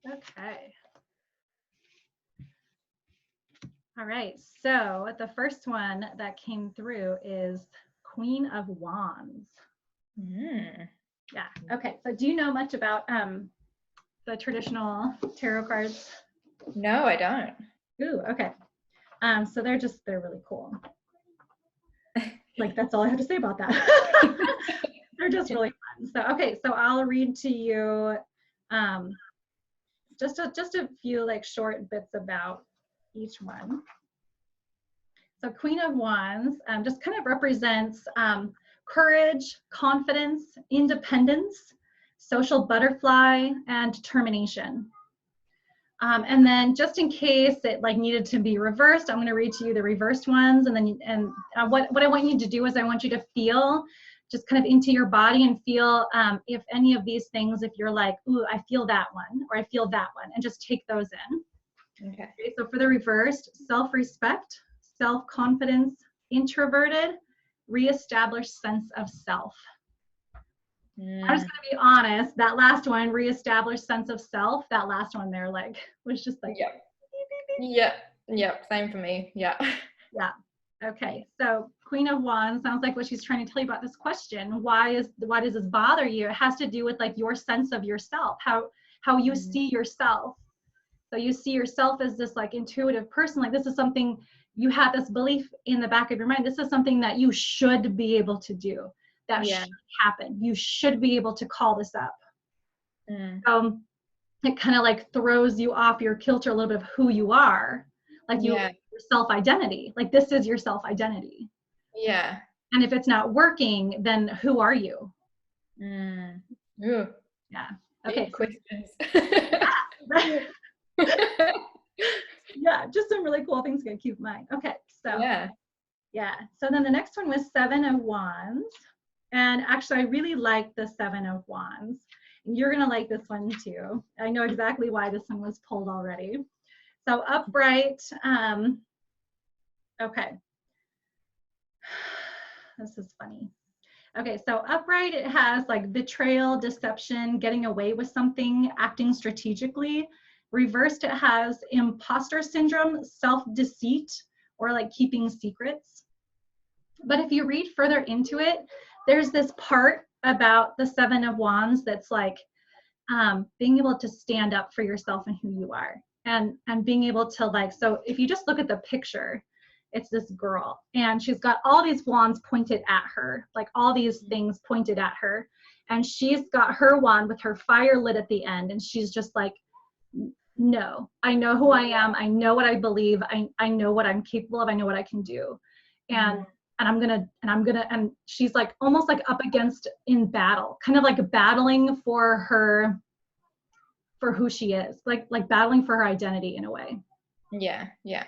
Speaker 2: Okay. All right, so the first one that came through is Queen of Wands.
Speaker 1: Mm.
Speaker 2: Yeah, okay, so do you know much about the traditional tarot cards?
Speaker 1: No, I don't.
Speaker 2: Ooh, okay. So they're really cool. Like, that's all I have to say about that. They're just really fun. So, okay, so I'll read to you just a few like short bits about each one. So Queen of Wands just kind of represents courage, confidence, independence, social butterfly, and determination. And then just in case it like needed to be reversed, I'm going to read to you the reversed ones. And then what I want you to do is I want you to feel just kind of into your body and feel if any of these things, if you're like, ooh, I feel that one or I feel that one, and just take those in.
Speaker 1: Okay.
Speaker 2: Okay, so for the reversed, self-respect, self-confidence, introverted, reestablished sense of self. I'm just gonna be honest, that last one, reestablished sense of self, that last one there like was just like
Speaker 1: Yep. Yep. Same for me. Yeah.
Speaker 2: yeah. Okay, so Queen of Wands sounds like what she's trying to tell you about this question. Why does this bother you? It has to do with like your sense of yourself, how you see yourself. So you see yourself as this like intuitive person, like this is something you have this belief in the back of your mind. This is something that you should be able to do. That should happen. You should be able to call this up. It kind of like throws you off your kilter a little bit of who you are. Like your self-identity. Like this is your self-identity.
Speaker 1: Yeah.
Speaker 2: And if it's not working, then who are you?
Speaker 1: Ooh.
Speaker 2: Yeah. Okay.
Speaker 1: Big questions.
Speaker 2: Yeah, just some really cool things to keep in mind. Okay, so yeah. So then the next one was Seven of Wands. And actually, I really like the Seven of Wands. And you're gonna like this one too. I know exactly why this one was pulled already. So upright, okay. This is funny. Okay, so upright, it has like betrayal, deception, getting away with something, acting strategically. Reversed, it has imposter syndrome, self-deceit, or like keeping secrets. But if you read further into it, there's this part about the Seven of Wands that's like being able to stand up for yourself and who you are, and being able to like, so if you just look at the picture, it's this girl and she's got all these wands pointed at her, like all these things pointed at her, and she's got her wand with her fire lit at the end, and she's just like, no, I know who I am, I know what I believe, I know what I'm capable of, I know what I can do, and I'm gonna, and she's like almost like up against in battle, kind of like battling for her, for who she is, like battling for her identity in a way.
Speaker 1: Yeah.
Speaker 2: Yeah,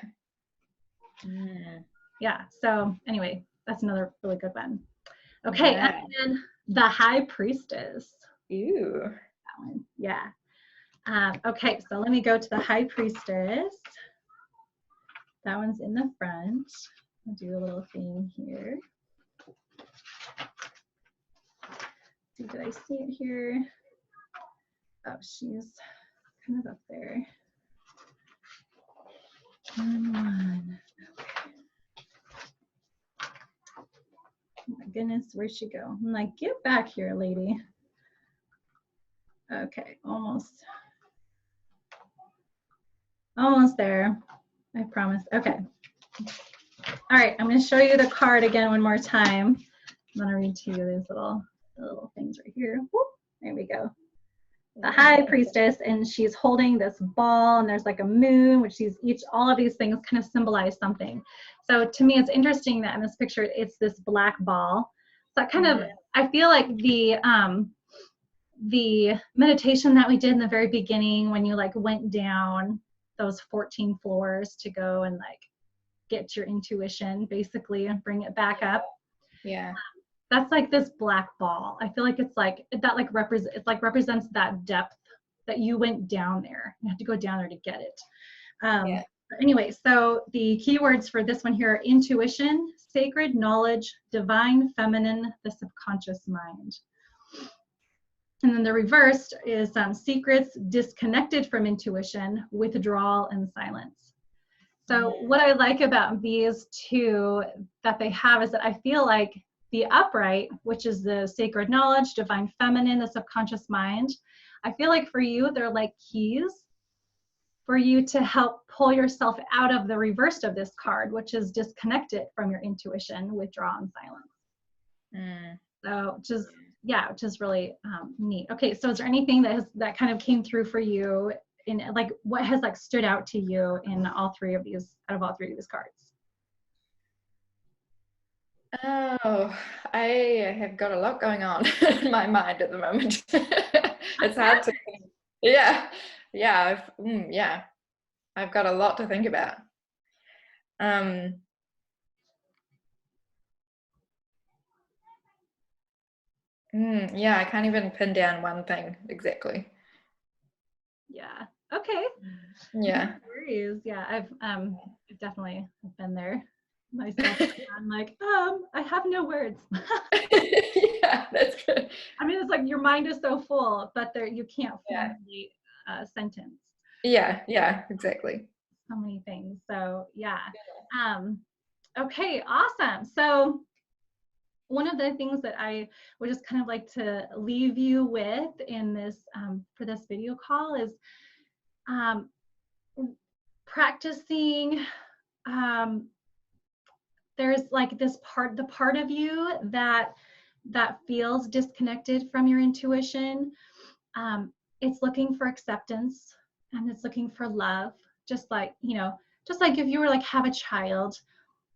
Speaker 2: so anyway, that's another really good one. Okay, and then the High Priestess.
Speaker 1: Ew.
Speaker 2: That one, yeah. Okay, so let me go to the High Priestess. That one's in the front. I'll do a little thing here. See, did I see it here? Oh, she's kind of up there. One. Oh my goodness, where'd she go? I'm like, get back here, lady. Okay, almost. Almost there. I promise. Okay. All right. I'm going to show you the card again one more time. I'm going to read to you these little things right here. Whoop, there we go. The High Priestess, and she's holding this ball, and there's like a moon, which all of these things kind of symbolize something. So to me, it's interesting that in this picture, it's this black ball. So kind of, I feel like the meditation that we did in the very beginning, when you like went down those 14 floors to go and like get your intuition basically and bring it back up.
Speaker 1: Yeah.
Speaker 2: That's like this black ball. I feel like it's like that represents that depth that you went down there. You have to go down there to get it.
Speaker 1: Yeah.
Speaker 2: Anyway, so the keywords for this one here are intuition, sacred knowledge, divine feminine, the subconscious mind. And then the reversed is secrets, disconnected from intuition, withdrawal, and silence. So what I like about these two that they have is that I feel like the upright, which is the sacred knowledge, divine feminine, the subconscious mind, I feel like for you, they're like keys for you to help pull yourself out of the reversed of this card, which is disconnected from your intuition, withdraw, and silence. So which is really neat. Okay, so is there anything that kind of came through for you in like what has like stood out to you in all three of these cards?
Speaker 1: Oh, I have got a lot going on in my mind at the moment. It's hard to, yeah, I've got a lot to think about. Yeah, I can't even pin down one thing exactly.
Speaker 2: Yeah. Okay.
Speaker 1: Yeah.
Speaker 2: No worries. Yeah, I've definitely been there myself. I'm like, I have no words.
Speaker 1: Yeah, that's good.
Speaker 2: I mean, it's like your mind is so full, but you can't formulate a sentence.
Speaker 1: Yeah, exactly.
Speaker 2: So many things. So yeah. Okay, awesome. So one of the things that I would just kind of like to leave you with in this for this video call is practicing. There's like the part of you that feels disconnected from your intuition. It's looking for acceptance and it's looking for love. Just like if you were like have a child,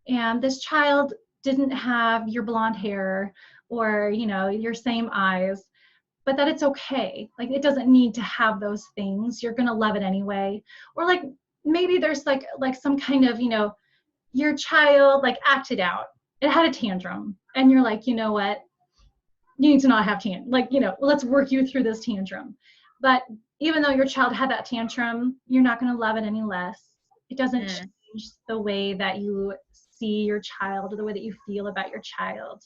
Speaker 2: and this child didn't have your blonde hair or your same eyes, but that it's okay. Like it doesn't need to have those things. You're gonna love it anyway. Or like maybe there's like some kind of your child like acted out. It had a tantrum, and you're like, you know what? You need to not have tantrum. Like let's work you through this tantrum. But even though your child had that tantrum, you're not gonna love it any less. It doesn't change the way that you see your child or the way that you feel about your child.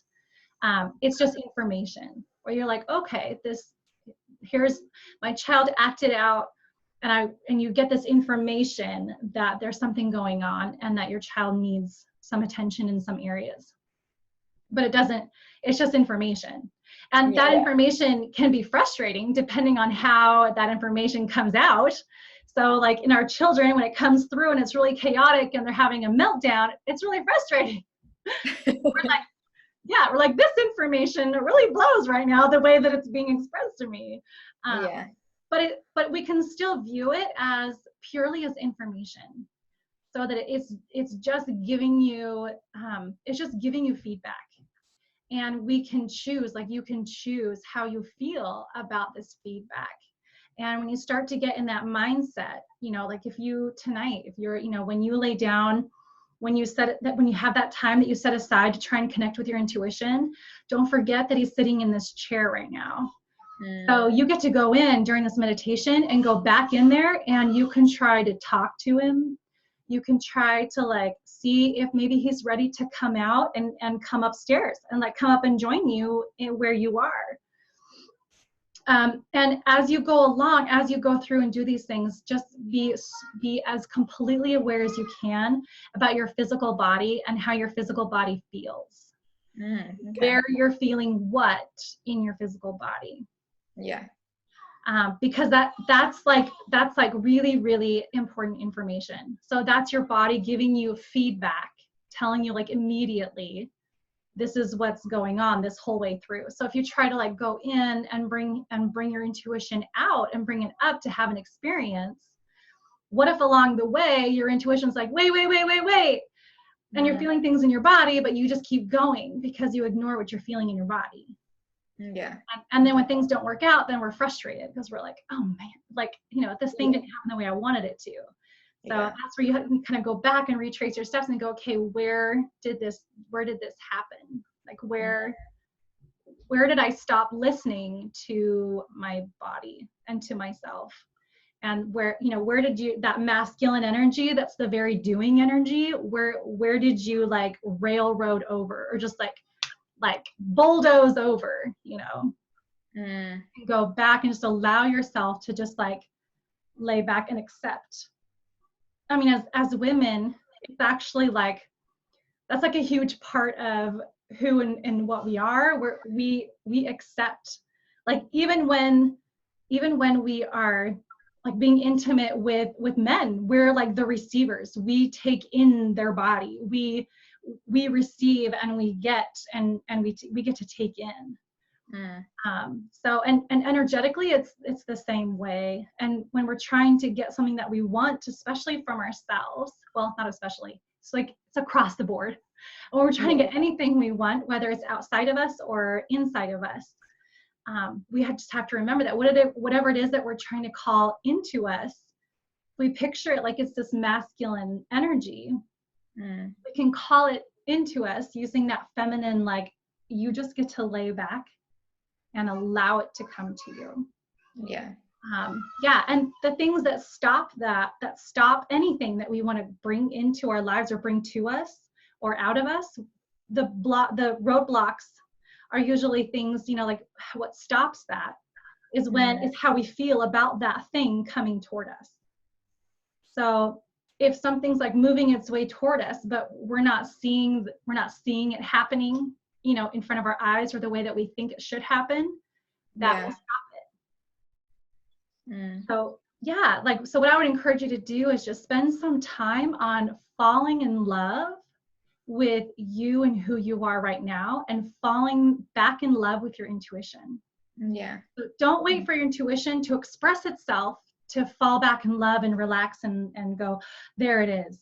Speaker 2: It's just information where you're like, okay, here's my child acted out, and you get this information that there's something going on and that your child needs some attention in some areas. But it's just information. And that information can be frustrating depending on how that information comes out. So like in our children, when it comes through and it's really chaotic and they're having a meltdown, it's really frustrating. We're like, this information really blows right now, the way that it's being expressed to me. But we can still view it as purely as information, so that it's just giving you feedback. And we can choose, like you can choose how you feel about this feedback. And when you start to get in that mindset, like if you're, when you lay down, when you have that time that you set aside to try and connect with your intuition, don't forget that he's sitting in this chair right now. So you get to go in during this meditation and go back in there, and you can try to talk to him. You can try to like see if maybe he's ready to come out and come upstairs and like come up and join you where you are. And as you go along, as you go through and do these things, just be as completely aware as you can about your physical body and how your physical body feels. Where you're feeling what in your physical body.
Speaker 1: Yeah.
Speaker 2: because that's like really, really important information. So that's your body giving you feedback, telling you like immediately, this is what's going on this whole way through. So if you try to like go in and bring your intuition out and bring it up to have an experience, what if along the way your intuition's like, wait, and you're feeling things in your body, but you just keep going because you ignore what you're feeling in your body.
Speaker 1: Yeah.
Speaker 2: And then when things don't work out, then we're frustrated because we're like, oh man, like, you know, this thing didn't happen the way I wanted it to. So that's where you have to kind of go back and retrace your steps and go, okay, where did this happen? Like where did I stop listening to my body and to myself? And where did you, that masculine energy, that's the very doing energy, where did you like railroad over or just like bulldoze over, you know? And go back and just allow yourself to just like lay back and accept. I mean, as women, it's actually like, that's like a huge part of who and what we are, where we accept, like even when we are like being intimate with men, we're like the receivers. We take in their body, we receive and we get and we get to take in. So and energetically it's the same way. And when we're trying to get something that we want, especially from ourselves, well, not especially, it's like it's across the board. When we're trying to get anything we want, whether it's outside of us or inside of us, we just have to remember that whatever it is that we're trying to call into us, we picture it like it's this masculine energy. We can call it into us using that feminine, like you just get to lay back and allow it to come to you.
Speaker 1: Yeah.
Speaker 2: And the things that stop anything that we want to bring into our lives or bring to us or out of us, the roadblocks are usually things, you know, like what stops that is how we feel about that thing coming toward us. So if something's like moving its way toward us, but we're not seeing it happening, you know, in front of our eyes or the way that we think it should happen, that will stop it. So so what I would encourage you to do is just spend some time on falling in love with you and who you are right now, and falling back in love with your intuition. So don't wait for your intuition to express itself to fall back in love and relax and go, there it is.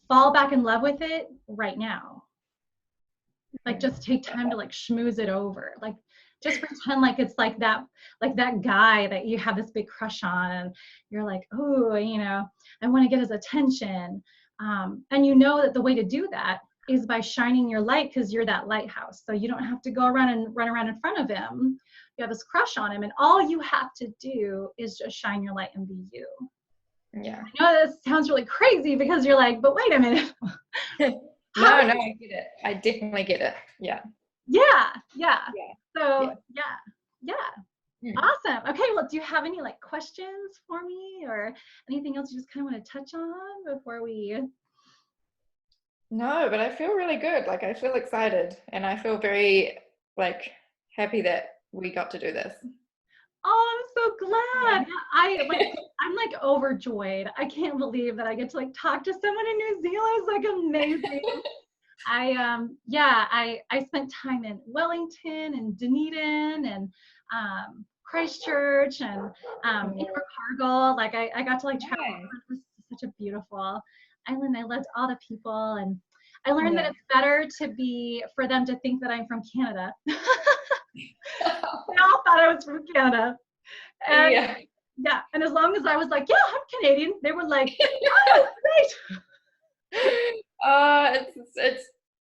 Speaker 2: Fall back in love with it right now. Like just take time to like schmooze it over. Like just pretend like it's like that guy that you have this big crush on and you're like, oh, you know, I want to get his attention. And you know that the way to do that is by shining your light, because you're that lighthouse. So you don't have to go around and run around in front of him. You have this crush on him, and all you have to do is just shine your light and be you.
Speaker 1: Yeah.
Speaker 2: I know this sounds really crazy because you're like, but wait a minute.
Speaker 1: No, I get it. I definitely get it. Yeah.
Speaker 2: So awesome. Okay, well, do you have any like questions for me or anything else you just kind of want to touch on before we?
Speaker 1: No, but I feel really good. Like I feel excited, and I feel very like happy that we got to do this.
Speaker 2: Oh, I'm so glad. I'm like overjoyed. I can't believe that I get to like talk to someone in New Zealand. It's like amazing. I spent time in Wellington and Dunedin and Christchurch and Invercargill. Like I got to like travel. It was such a beautiful island. I loved all the people, and I learned that it's better for them to think that I'm from Canada. They all thought I was from Canada. And and as long as I was like, yeah, I'm Canadian, they were like, oh, great.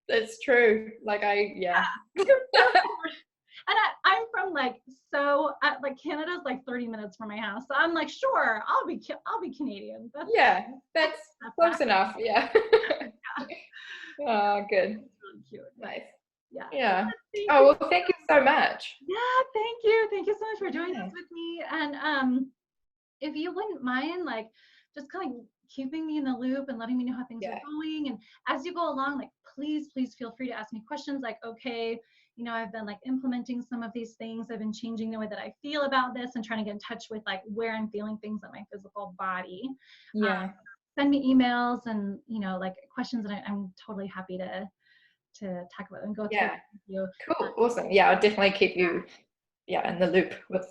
Speaker 1: It's true. Like
Speaker 2: And I'm from like Canada's like 30 minutes from my house. So I'm like, sure, I'll be Canadian.
Speaker 1: That's close enough. Yeah. Oh, good.
Speaker 2: Really cute.
Speaker 1: Nice.
Speaker 2: Yeah.
Speaker 1: Oh, well, thank you so much.
Speaker 2: Yeah, thank you. Thank you so much for doing this with me. And if you wouldn't mind, like, just kind of keeping me in the loop and letting me know how things are going. And as you go along, like, please feel free to ask me questions. Like, okay, I've been like implementing some of these things. I've been changing the way that I feel about this and trying to get in touch with like where I'm feeling things in my physical body.
Speaker 1: Yeah.
Speaker 2: Send me emails and, like questions, and I'm totally happy to talk about and go through
Speaker 1: Yeah.
Speaker 2: with you.
Speaker 1: Cool. Awesome. Yeah, I'll definitely keep you in the loop with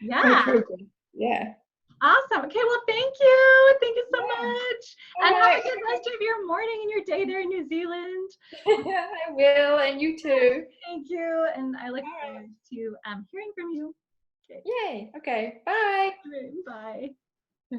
Speaker 1: my
Speaker 2: Yeah.
Speaker 1: progress. Yeah.
Speaker 2: Awesome. Okay, well, thank you. Thank you so
Speaker 1: Yeah.
Speaker 2: much.
Speaker 1: All
Speaker 2: And have
Speaker 1: right.
Speaker 2: a good rest of your morning and your day there in New Zealand.
Speaker 1: I will, and you too.
Speaker 2: Thank you. And I look
Speaker 1: All right.
Speaker 2: forward to hearing from you. Okay.
Speaker 1: Yay. Okay. Bye.
Speaker 2: Bye.